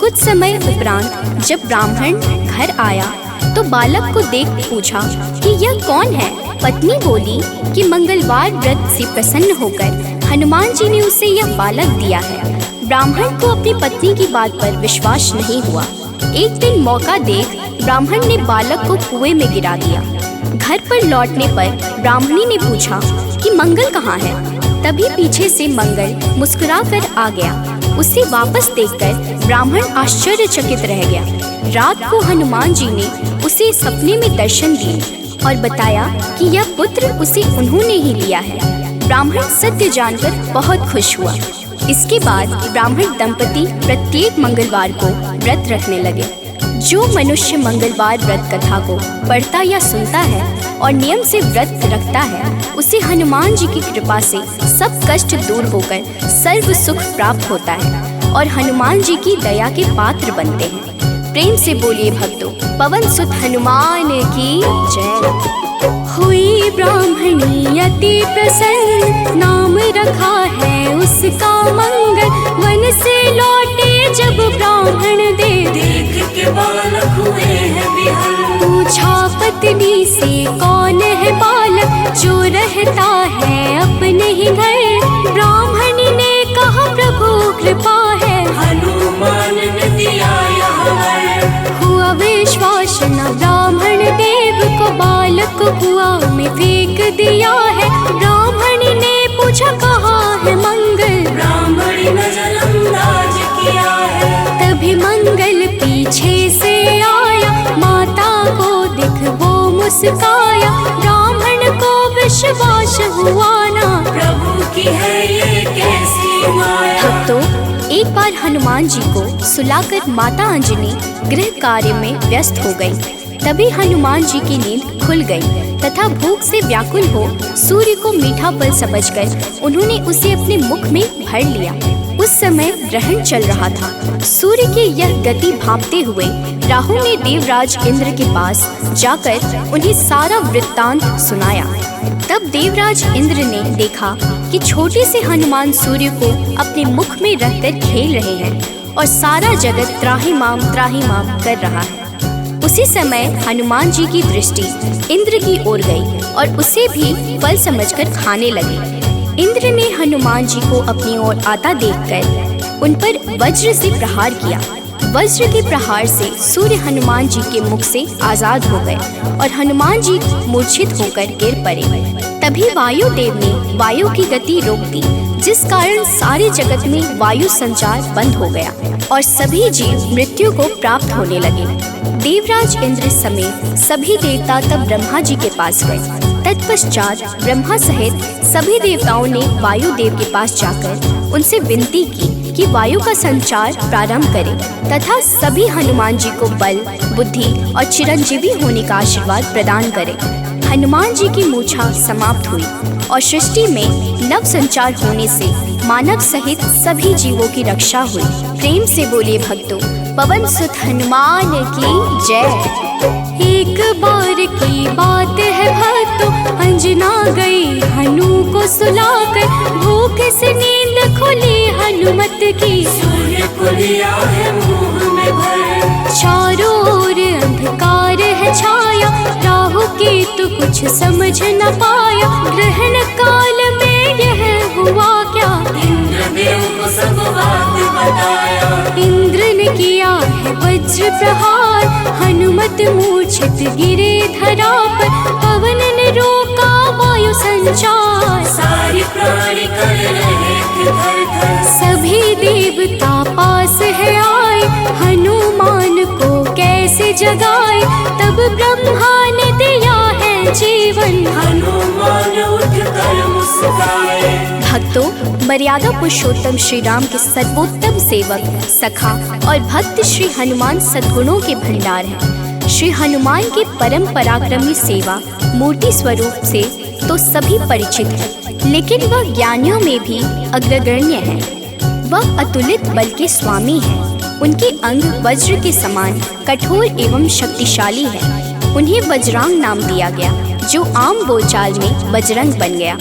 E: कुछ समय उपरांत जब ब्राह्मण घर आया तो बालक को देख पूछा कि यह कौन है। पत्नी बोली कि मंगलवार व्रत से प्रसन्न होकर हनुमान जी ने उसे यह बालक दिया है। ब्राह्मण को अपनी पत्नी की बात पर विश्वास नहीं हुआ। एक दिन मौका देख ब्राह्मण ने बालक को कुएं में गिरा दिया। घर पर लौटने पर ब्राह्मणी ने पूछा कि मंगल कहाँ है। तभी पीछे से मंगल मुस्कुराकर आ गया। उसे वापस देखकर ब्राह्मण आश्चर्यचकित रह गया। रात को हनुमान जी ने उसे सपने में दर्शन दिए और बताया कि यह पुत्र उसे उन्होंने ही दिया है। ब्राह्मण सत्य जानकर बहुत खुश हुआ। इसके बाद ब्राह्मण दंपति प्रत्येक मंगलवार को व्रत रखने लगे। जो मनुष्य मंगलवार व्रत कथा को पढ़ता या सुनता है और नियम से व्रत रखता है, उसे हनुमान जी की कृपा से सब कष्ट दूर होकर सर्व सुख प्राप्त होता है और हनुमान जी की दया के पात्र बनते हैं। प्रेम से बोलिए भक्तों, पवन सुत हनुमान की जय।
C: हुई ब्राह्मणी अति प्रसन्न, नाम रखा है उसका मंगल। वन से लौटे जब ब्राह्मण देव,
D: देख के बालक हुए हैं विहल।
C: पूछा पत्नी से कौन है बालक, जो रहता है अपने ही घर। ब्राह्मणी ने कहा प्रभु कृपा है,
D: हनुमान ने दिया यह वर।
C: हुआ विश्वास न ब्राह्मण देव को, बालक को कुआं में फेंक दिया है। ब्राह्मणी ने पूछा कहाँ है मंगल,
D: ब्राह्मणी नजरअंदाज किया है।
C: तभी मंगल पीछे से आया, माता को देख वो मुस्काया। ब्राह्मण को विश्वास हुआ ना,
D: प्रभु की है ये कैसी माया।
E: भक्तों, एक बार हनुमान जी को सुलाकर माता अंजनी गृह कार्य में व्यस्त हो गई। तभी हनुमान जी की नींद खुल गई तथा भूख से व्याकुल हो सूर्य को मीठा फल समझकर उन्होंने उसे अपने मुख में भर लिया। उस समय ग्रहण चल रहा था। सूर्य की यह गति भांपते हुए राहु ने देवराज इंद्र के पास जाकर उन्हें सारा वृत्तांत सुनाया। तब देवराज इंद्र ने देखा कि छोटे से हनुमान सूर्य को अपने मुख में रखकर खेल रहे हैं और सारा जगत त्राहिमाम कर रहा है। उसी समय हनुमान जी की दृष्टि इंद्र की ओर गई और उसे भी फल समझकर खाने लगे। इंद्र ने हनुमान जी को अपनी ओर आता देखकर उन पर वज्र से प्रहार किया। वज्र के प्रहार से सूर्य हनुमान जी के मुख से आजाद हो गए और हनुमान जी मूर्छित होकर गिर पड़े। तभी वायुदेव ने वायु की गति रोक दी, जिस कारण सारे जगत में वायु संचार बंद हो गया और सभी जीव मृत्यु को प्राप्त होने लगे। देवराज इंद्र समेत सभी देवता तब ब्रह्मा जी के पास गए। तत्पश्चात ब्रह्मा सहित सभी देवताओं ने वायु देव के पास जाकर उनसे विनती की कि वायु का संचार प्रारंभ करें तथा सभी हनुमान जी को बल, बुद्धि और चिरंजीवी होने का आशीर्वाद प्रदान करें। हनुमान जी की मूछा समाप्त हुई और सृष्टि में नव संचार होने से मानव सहित सभी जीवों की रक्षा हुई। प्रेम से बोलिए भक्तों, पवन सुत हनुमान की जय।
C: एक बार की बात है भक्तों, अंजना गई हनु को सुलाकर। भूख से नींद खुली हनुमत की,
D: सूर्य को लिया है मुंह में भर।
C: चारों ओर अंधकार है छाया, राहु केतु कुछ समझ न पाया। ग्रहण काल में यह हुआ क्या,
D: इंद्रदेव को सब बात बताया।
C: इंद्र ने किया है वज्र प्रहार, हनुमत मूर्छित गिरे धरा पर। पवन ने रोका वायु संचार,
D: सारी प्राणी कर रहे थे थर-थर।
C: सभी देवता पास है आए, हनुमान को कैसे जगाए। तब ब्रह्मा ने दिया है जीवन,
D: हनुमान उठकर मुस्काए।
E: भक्तों, मर्यादा पुरुषोत्तम श्री राम के सर्वोत्तम सेवक, सखा और भक्त श्री हनुमान सद्गुणों के भंडार हैं। श्री हनुमान की परम पराक्रमी सेवा मूर्ति स्वरूप से तो सभी परिचित हैं, लेकिन वह ज्ञानियों में भी अग्रगण्य है। वह अतुलित बल के स्वामी हैं। उनके अंग वज्र के समान कठोर एवं शक्तिशाली है। उन्हें वज्रांग नाम दिया गया, जो आम बोलचाल में बजरंग बन गया।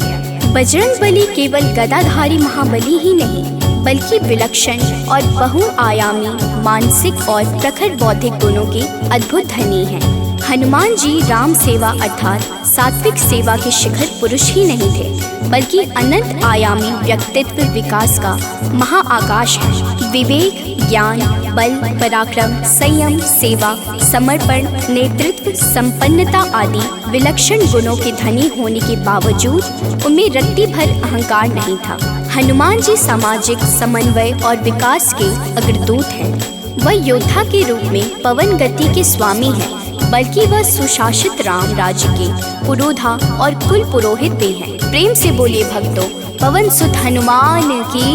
E: बजरंग बली केवल गदाधारी महाबली ही नहीं, बल्कि विलक्षण और बहुआयामी मानसिक और प्रखर बौद्धिक गुणों के अद्भुत धनी हैं। हनुमान जी राम सेवा अर्थात सात्विक सेवा के शिखर पुरुष ही नहीं थे, बल्कि अनंत आयामी व्यक्तित्व विकास का महाआकाश है। विवेक, ज्ञान, बल, पराक्रम, संयम, सेवा, समर्पण, नेतृत्व, संपन्नता आदि विलक्षण गुणों के धनी होने के बावजूद उनमें रत्ती भर अहंकार नहीं था। हनुमान जी सामाजिक समन्वय और विकास के अग्रदूत हैं। वह योद्धा के रूप में पवन गति के स्वामी हैं, बल्कि वह सुशासित राम राज्य के पुरोधा और कुल पुरोहित भी हैं। प्रेम से बोलिए भक्तों, पवन सुत हनुमान की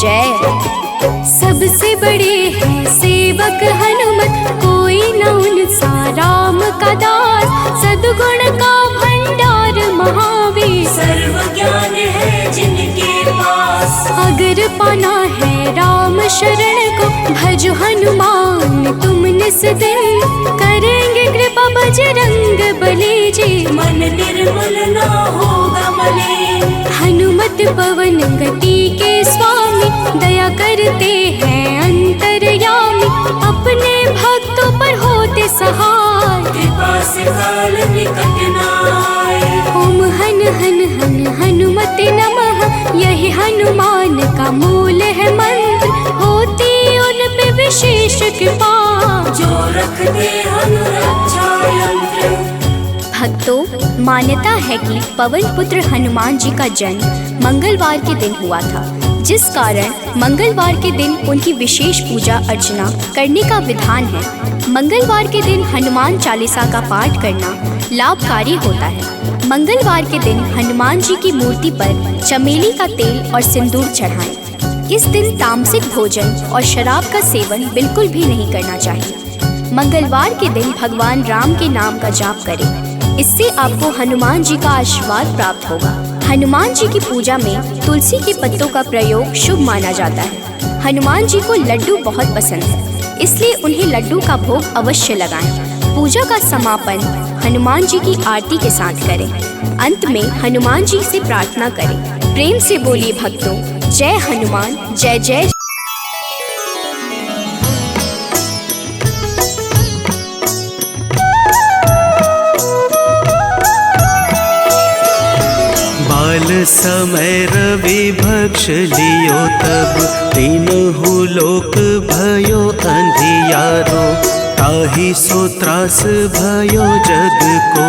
E: जय।
C: सबसे बड़े हैं सेवक हनुमत, कोई न उनसा राम का दास। सद्गुण का भंडार महावीर,
D: सर्व ज्ञान है जिनके पास।
C: अगर पाना है राम शरण को, भजो हनुमान तुम निस दिन। करेंगे कृपा बजरंग बली जी,
D: मन निर्मल ना होगा मलिन।
C: हनुमत पवन गति के स्वामी, दया करते हैं अंतर्यामी। अपने भक्तों पर होते सहाय,
D: कृपा से काल निकट न आए।
C: ओम हन हन हन हनुमते नमः, यही हनुमान का मूल है मंत्र। होती उन पे विशेष कृपा,
D: जो रखते अनुरक्षा यंत्र।
E: भक्तों, मान्यता है कि पवन पुत्र हनुमान जी का जन्म मंगलवार के दिन हुआ था, जिस कारण मंगलवार के दिन उनकी विशेष पूजा अर्चना करने का विधान है। मंगलवार के दिन हनुमान चालीसा का पाठ करना लाभकारी होता है। मंगलवार के दिन हनुमान जी की मूर्ति पर चमेली का तेल और सिंदूर चढ़ाएं। इस दिन तामसिक भोजन और शराब का सेवन बिल्कुल भी नहीं करना चाहिए। मंगलवार के दिन भगवान राम के नाम का जाप करें, इससे आपको हनुमान जी का आशीर्वाद प्राप्त होगा। हनुमान जी की पूजा में तुलसी के पत्तों का प्रयोग शुभ माना जाता है। हनुमान जी को लड्डू बहुत पसंद है, इसलिए उन्हें लड्डू का भोग अवश्य लगाएं। पूजा का समापन हनुमान जी की आरती के साथ करें। अंत में हनुमान जी से प्रार्थना करें। प्रेम से बोलिए भक्तों, जय हनुमान, जय जय।
A: बाल समय रवि भक्ष लियो, तब तीनहु लोक भयो अंधियारो। ताहि सो त्रास भयो जग को,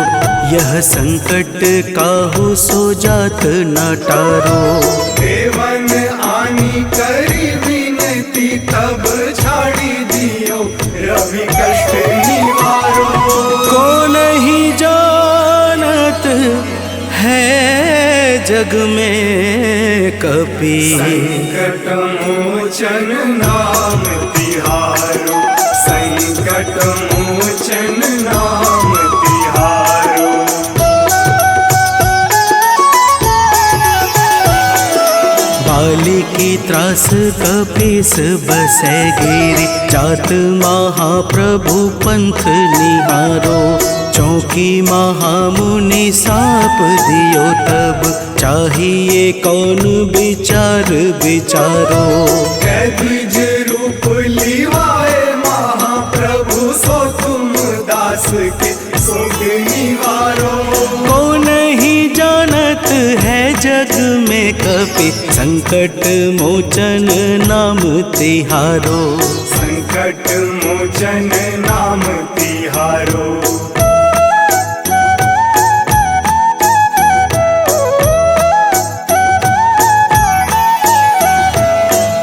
A: यह संकट काहू सो जात न टारो।
F: देवन आनी करी विनती, तब छाड़ी दियो रवि कष्ट निवारो।
A: को नहीं जानत है जग में कपि,
F: संकट मोचन नाम तिहारो। संकट मोचन नाम तिहारो।
A: बाली की त्रास कपीस बसै गिरि, जात महाप्रभु पंथ निहारो। चौकी महामुनि साप दियो, तब चाहिए कौन विचार विचारो।
F: कैद्विज रूप लिवाए महाप्रभु, सो तुम दास के सोग निवारो।
A: को नहीं जानत है जग में कपि, संकट मोचन नाम तिहारो।
F: संकट मोचन नाम तिहारो।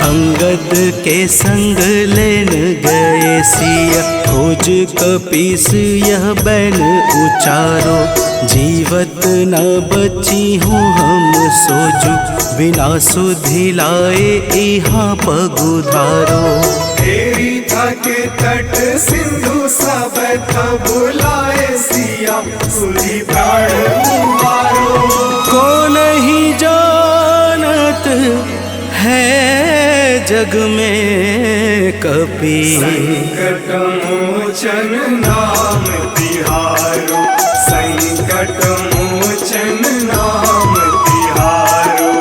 A: अंगद के संग लेन गए सिया, खोज कपीस यह बैन उचारो। जीवत न बची हूँ हम सोजू, बिना सुधि लाए यहाँ पगुधारो।
F: तेरी थके तट सिंधु सब तब बुलाए सिया, सुधि प्राण उबारो।
A: को नहीं जानत है जग में कपि,
F: संकट मोचन नाम तिहारो। संकट मोचन नाम तिहारो।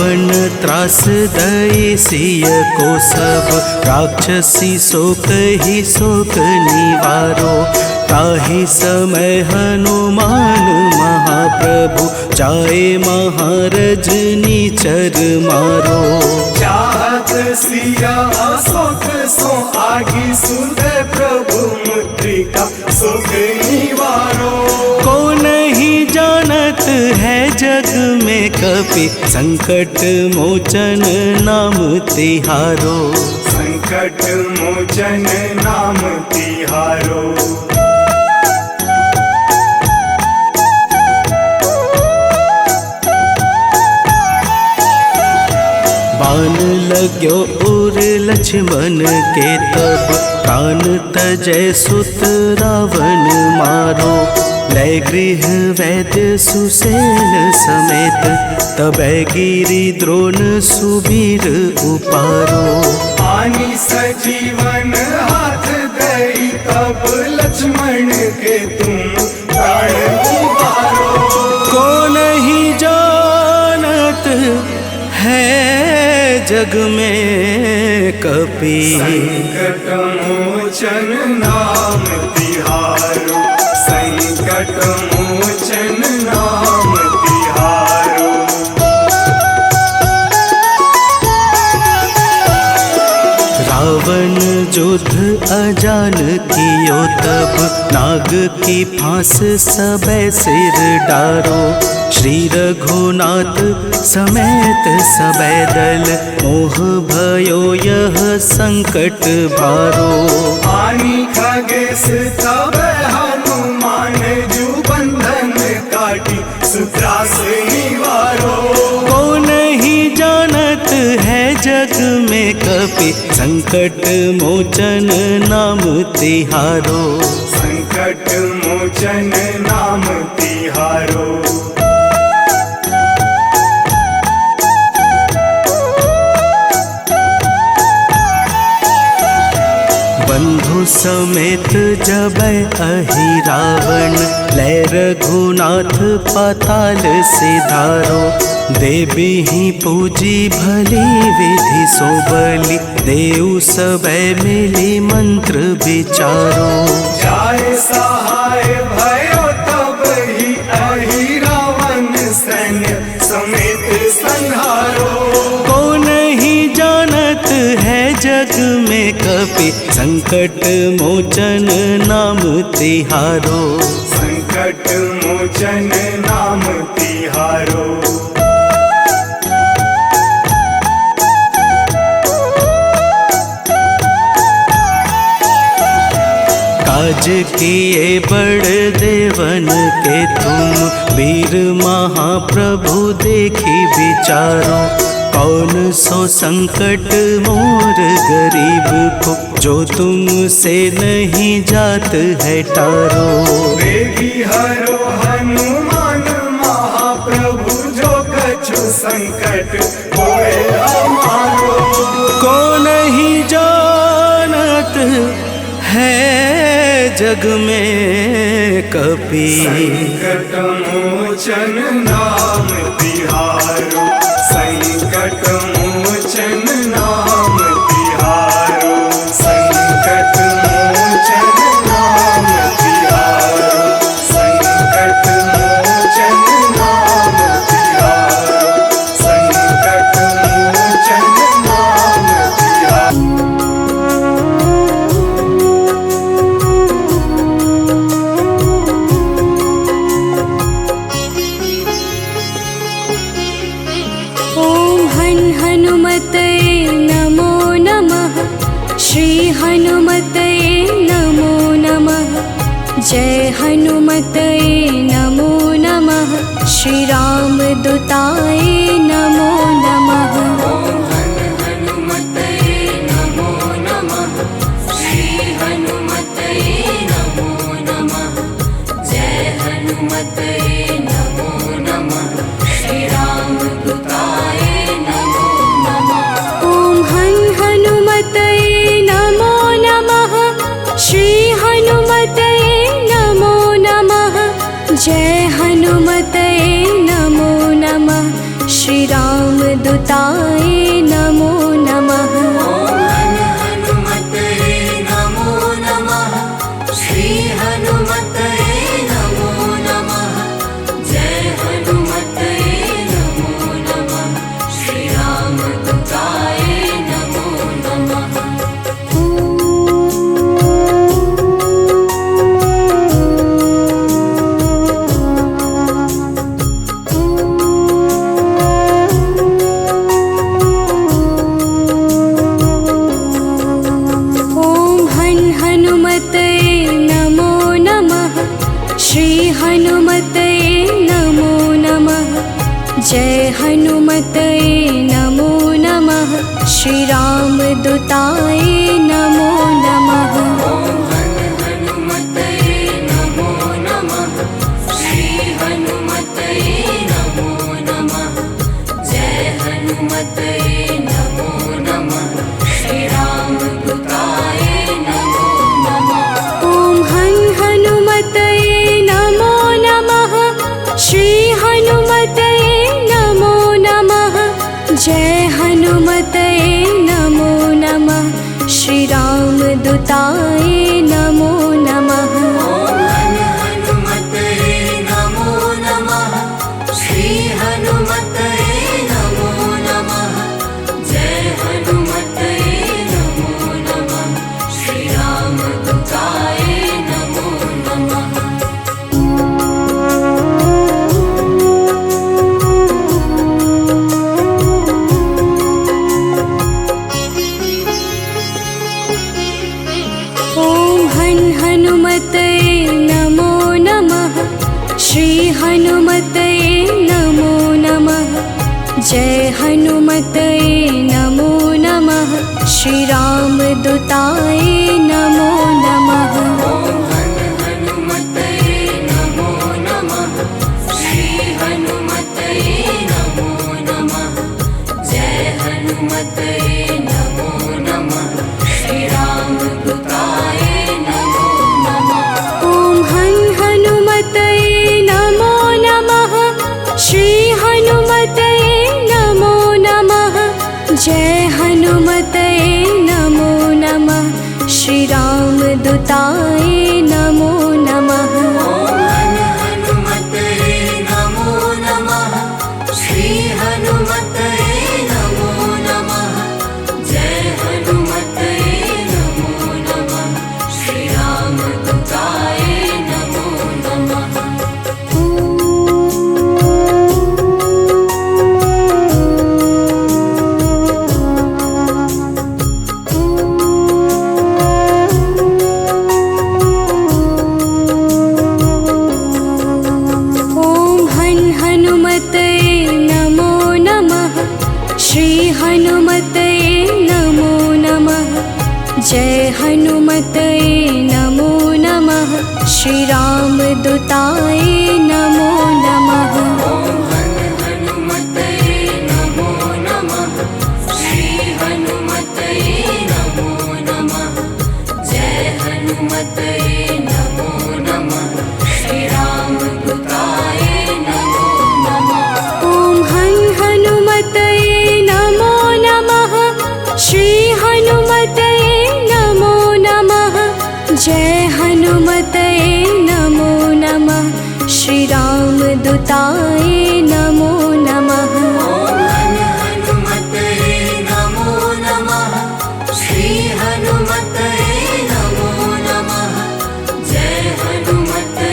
A: रावण त्रास दई सिय को सब, राक्षसी शोक ही शोक निवारो। ताहि समय हनुमान महाप्रभु, जाए महारज निचर मारो।
F: चाहत सिया शोक सो आगी, सुनते प्रभु मुद्रिका शोक निवारो।
A: को नहीं जानत है जग में कपि, संकट मोचन नाम तिहारो।
F: संकट मोचन नाम तिहारो।
A: बाण लाग्यो उर लक्ष्मण के तब, प्राण तजय सुत रावण मारो। लय गृह वैद्य सुसेन समेत, तबै गिरि द्रोण सुबीर उपारो।
F: आनी सजीवन हाथ दई, तब लक्ष्मण के तुम प्राण उबारो।
A: को नहीं जानत है जग में कपि,
F: संकट मोचन नाम तिहारो। संकट मोचन नाम तिहारो।
A: रावण युद्ध अजान कियो तब, नाग की फांस सबे सिर डारो। श्री रघुनाथ समेत सबे दल, मोह भयो यह संकट भारो।
F: आनी खगेश तब हनुमान, जू बंधन काटी सुत्रास निवारो।
A: को नहीं जानत है जग में कपि, संकट मोचन नाम तिहारो।
F: संकट मोचन नाम तिहारो।
A: बंधु समेत जबै अहि रावण, लय रघुनाथ पाताल सिधारो। देवी ही पूजी भली विधि सो बलि, देव सबे मिली मंत्र विचारो।
F: जाय सहाय भयो तब ही, अहि रावण सैन्य समेत संहारो।
A: को नहीं जानत है जग में कपि, संकट मोचन नाम तिहारो।
F: संकट मोचन नाम तिहारो।
A: काज किए बड़ देवन के तुम, वीर महाप्रभु देखी विचारो। कौन सो संकट मोर गरीब को, जो तुमसे नहीं जात है टारो।
F: वेगी हरो हनुमान महाप्रभु, जो कछु संकट होए हमारो।
A: को नहीं जानत है जग में कपि,
F: संकट मोचन नाम तिहारो। संकट मोचन नाम तिहारो। संकट मोचन नाम तिहारो। संकट मोचन नाम तिहारो। संकट मोचन नाम तिहारो।
C: ॐ हनुमतये नमो नमः। श्री हनुमतये नमो नमः। जय हनुमतये नमो नमः। श्री रामदूताय नमो नमः।
D: हनुमतये नमो नमः। श्री हनुमतये नमो नमः। जय हनुमतये नमो नमः। श्री रामदूताय नमो नमः।
C: ॐ हनुमतये नमो नमः। श्री हनुमतये नमो नमः। जय हनुमतये नमो नमः। श्री रामदूताय दूताय नमो नमः।
D: हनुमते नमो नमः। श्री हनुमते नमो नमः। जय हनुमते नमो नमः। श्री रामदूताय नमो नमः।
C: हनुमते नमो नमः। श्री हनुमते नमो नमः। जय हनुमते नमो नमः। श्री रामदूताय नमो नमः।
D: हनुमते नमो नमः। श्री हनुमते नमो नमः। जय हनुमते नमो नमः। श्री रामदूताय नमो नमः।
C: हनुमते नमो नमः। श्री हनुमते नमो नमः। जय हनुमते नमो नमः। श्री रामदूताय नमो नमः।
D: हनुमते नमो नमः। श्री हनुमते नमो नमः। जय हनुमते नमो नमः। श्री रामदूताय नमो नमः।
C: हनुमते नमो नमः। श्री हनुमते नमो नमः। जय हनुमते नमो नमः। श्री रामदूताय नमो नमः।
D: हनुमते नमो नमः। श्री हनुमते नमो नमः। जय हनुमते नमो नमः। श्री रामदूताय नमो नमः।
C: हनुमते नमो नमः। श्री हनुमते नमो नमः। जय हनुमते नमो नमः। श्री रामदूताय नमो नमः।
D: हनुमते नमो नमः। श्री हनुमते नमो नमः। जय हनुमते नमो नमः। श्री रामदूताय नमो नमः।
C: हनुमते नमो नमः। श्री हनुमते नमो नमः। जय हनुमते नमो नमः। श्री रामदूताय नमो नमः।
D: हनुमते नमो नमः। श्री हनुमते नमो नमः। जय हनुमते नमो नमः। श्री रामदूताय नमो नमः।
C: हनुमते नमो नमः। श्री हनुमते नमो नमः। जय हनुमते नमो नमः। श्री रामदूताय नमो नमः।
D: हनुमते नमो नमः। श्री हनुमते नमो नमः। जय हनुमते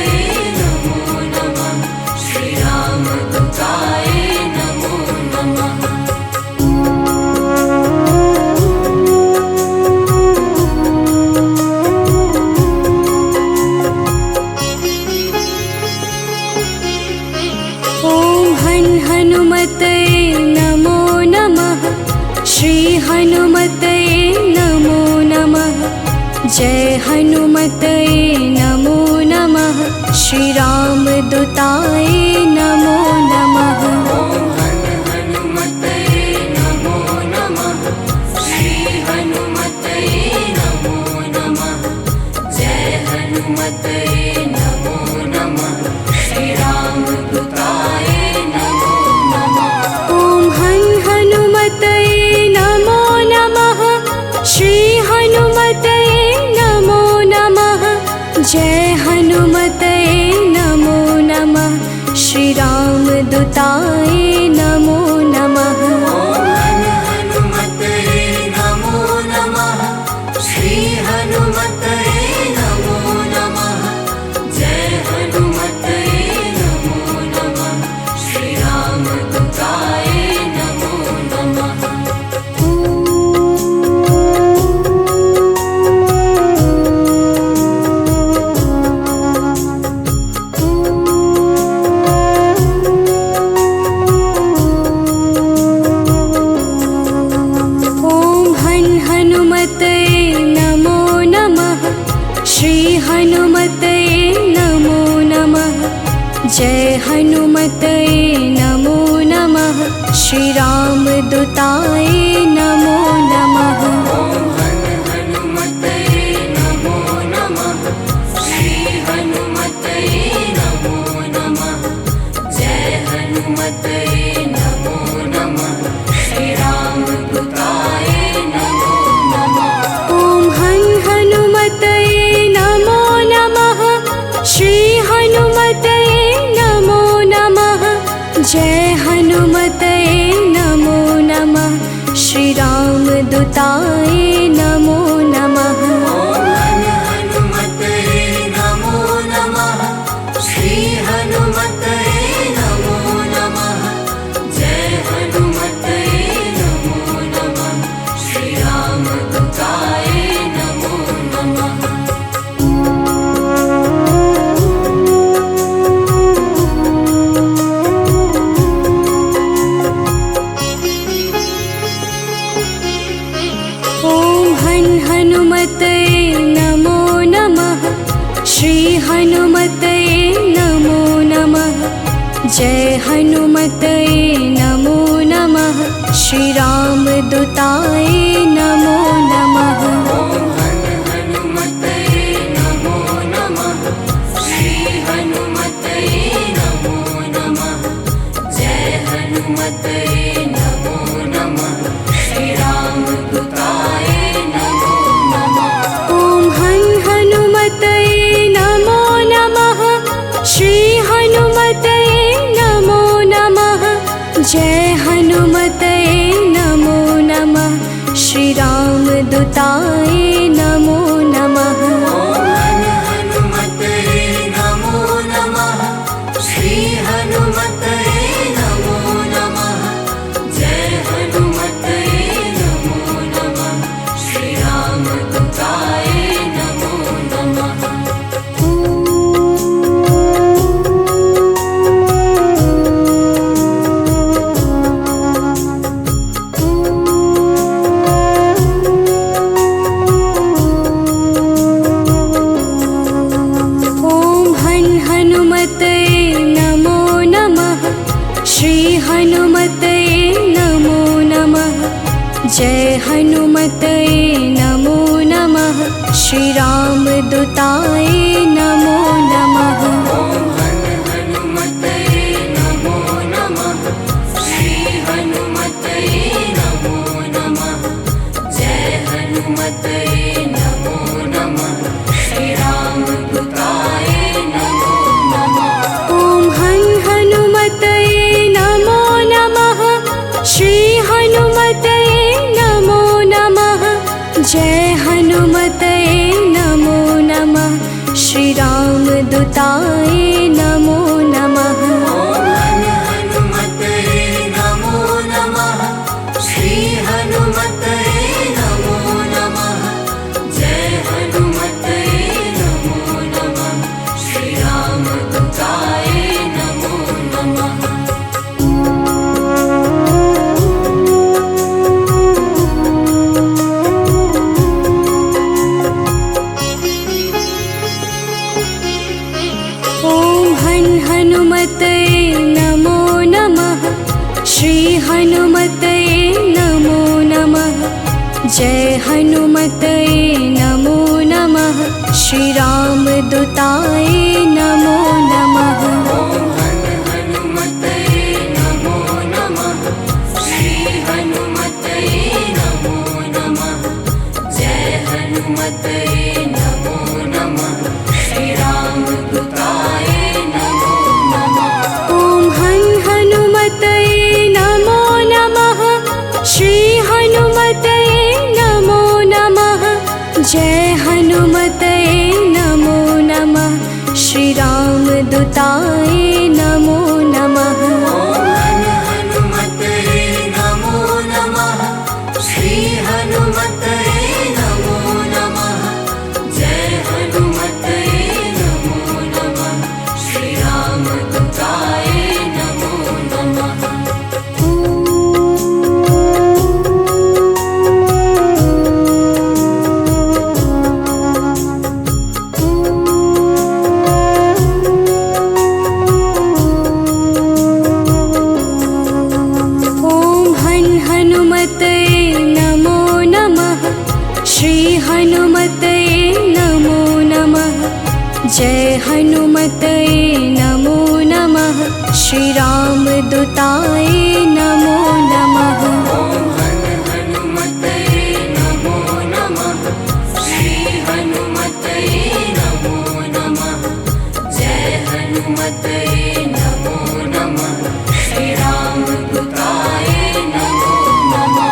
D: नमो नमः। श्री रामदूताय नमो नमः।
C: हनुमते नमो नमः। श्री हनुमते नमो नमः। जय हनुमते नमो नमः। श्री रामदूताय नमो नमः।
D: हनुमते नमो नमः। श्री हनुमते नमो नमः। जय हनुमते नमो नमः। श्री रामदूताय नमो नमः।
C: हनुमते नमो नमः।
D: हनुमते नमो नमः। श्री हनुमते नमो नमः। जय हनुमते नमो नमः। श्री रामदूताय नमो नमः।
C: हनुमते नमो नमः। श्री हनुमते नमो नमः। जय हनुमते नमो नमः। श्री रामदूताय नमो नमः।
D: हनुमते नमो नमः। श्री हनुमते नमो नमः। जय हनुमते नमो नमः। श्री रामदूताय नमो नमः।
C: हनुमते नमो नमः। श्री हनुमते नमो नमः। जय हनुमते नमो नमः। श्री रामदूताय नमो नमः।
D: हनुमते नमो नमः। श्री हनुमते नमो नमः। जय हनुमते नमो नमः। श्री रामदूताय नमो नमः।
C: हनुमते नमो नमः। श्री हनुमते नमो नमः। जय हनुमते नमो नमः। श्री रामदूताय नमो नमः।
D: हनुमते नमो नमः। श्री हनुमते नमो नमः। जय हनुमते नमो नमः। श्री रामदूताय नमो नमः।
C: हनुमते नमो नमः। श्री हनुमते नमो नमः। जय हनुमते नमो नमः। श्री रामदूताय नमो नमः।
D: हनुमते नमो नमः। श्री हनुमते नमो नमः। जय हनुमते नमो नमः। श्री रामदूताय नमो नमः।
C: हनुमते नमो नमः। श्री हनुमते नमो नमः। जय हनुमते नमो नमः। श्री रामदूताय नमो नमः।
D: हनुमते नमो नमः। श्री हनुमते नमो नमः। जय हनुमते नमो नमः। श्री रामदूताय नमो नमः।
C: हनुमते नमो नमः। श्री हनुमते नमो नमः। जय हनुमते नमो नमः। श्री रामदूताय नमो नमः।
D: हनुमते नमो नमः। श्री हनुमते नमो नमः। जय हनुमते नमो नमः। श्री रामदूताय नमो नमः।
C: हनुमते नमो नमः। श्री हनुमते नमो नमः। जय हनुमते नमो नमः। श्री रामदूताय नमो नमः।
D: हनुमते नमो नमः। श्री हनुमते नमो नमः। जय हनुमते नमो नमः। श्री रामदूताय नमो नमः।
C: हनुमते हनुमतये नमो नमः। श्री राम दूताय नमो नमः।
D: ओम हनुमतये नमो नमः। श्री हनुमतये नमो नमः। जय हनुमतये नमो नमः। श्री राम दूताय नमो नमः।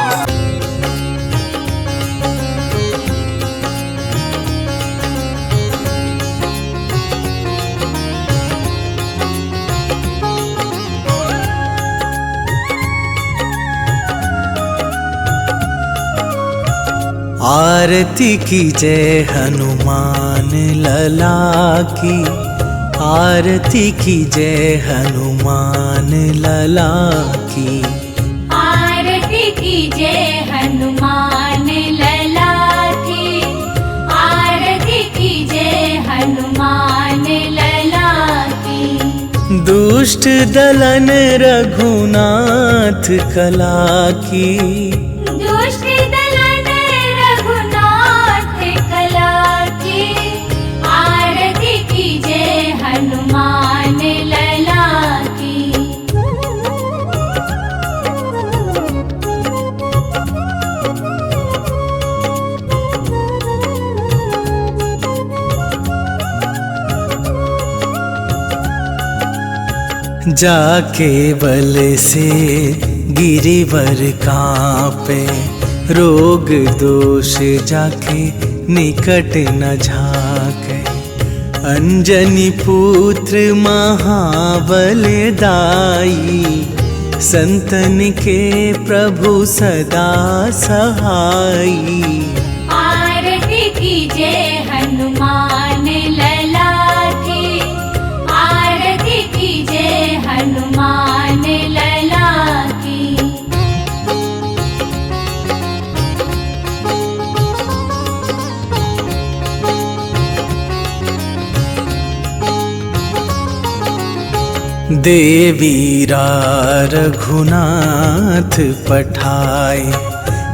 A: आरती की जय हनुमान लला की, आरती की जय हनुमान लला की।
C: आरती की जय हनुमान लला की, आरती की जय हनुमान लला की।
A: दुष्ट दलन रघुनाथ कला की,
C: दुष्ट दलन रघुनाथ कला की। आरती की जय हनुमान लला की।
A: जाके बल से गिरिवर कांपे, रोग दोष जाके निकट न झाके। अंजनी पुत्र महाबल दाई, संतन के प्रभु सदा सहाई।
C: आरती की जय हनुमान लला की, आरती की जय हनुमान लला की।
A: देवीरा रघुनाथ पठाए,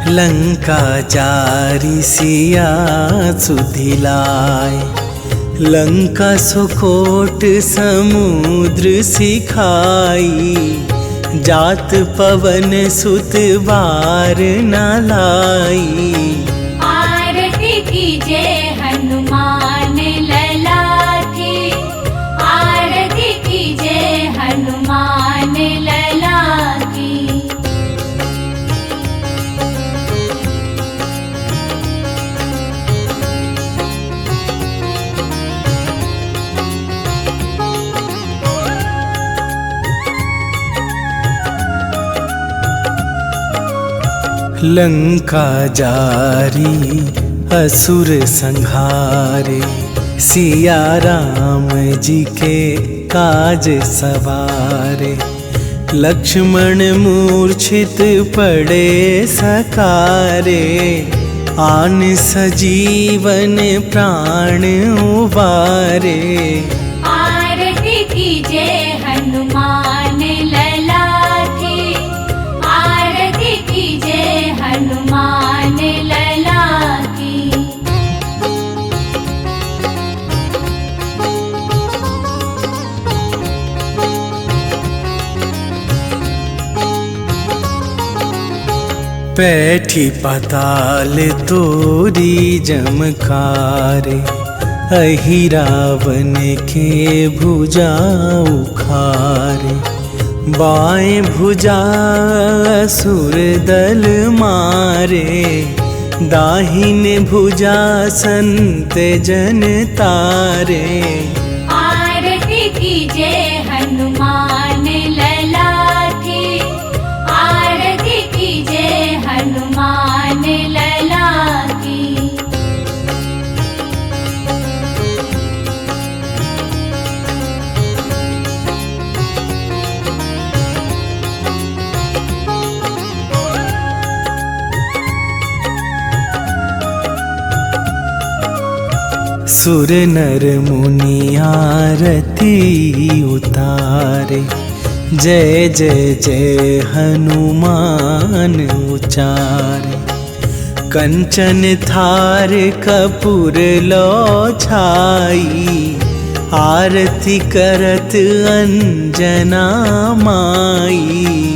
A: लंका जारी सिया सुधिलाए। लंका सुकोट समुद्र सिखाई, जात पवन सुत बार न लाई।
C: आरती की जय हनुमान लला की, आरती की जय हनुमान लला की।
A: लंका जारी असुर संहारे, सिया राम जी के काज सवारे। लक्ष्मण मूर्छित पड़े सकारे, आन सजीवन प्राण उबारे।
C: आरती की जय हनुमान लला की, आरती की जय हनुमान लला की।
A: पैठी पाताल तोरी जमकारे, अहि रावण के भुजा उखारे। बाएं भुजा असुर दल मारे, दाहिन भुजा संत जन तारे।
C: आरती की जय हनुमान लला की, आरती की जय हनुमान लला की।
A: सुर नर मुनि आरती उतारे, जय जय जय हनुमान उचारे। कंचन थार कपूर लो छाई, आरती करत अंजना माई।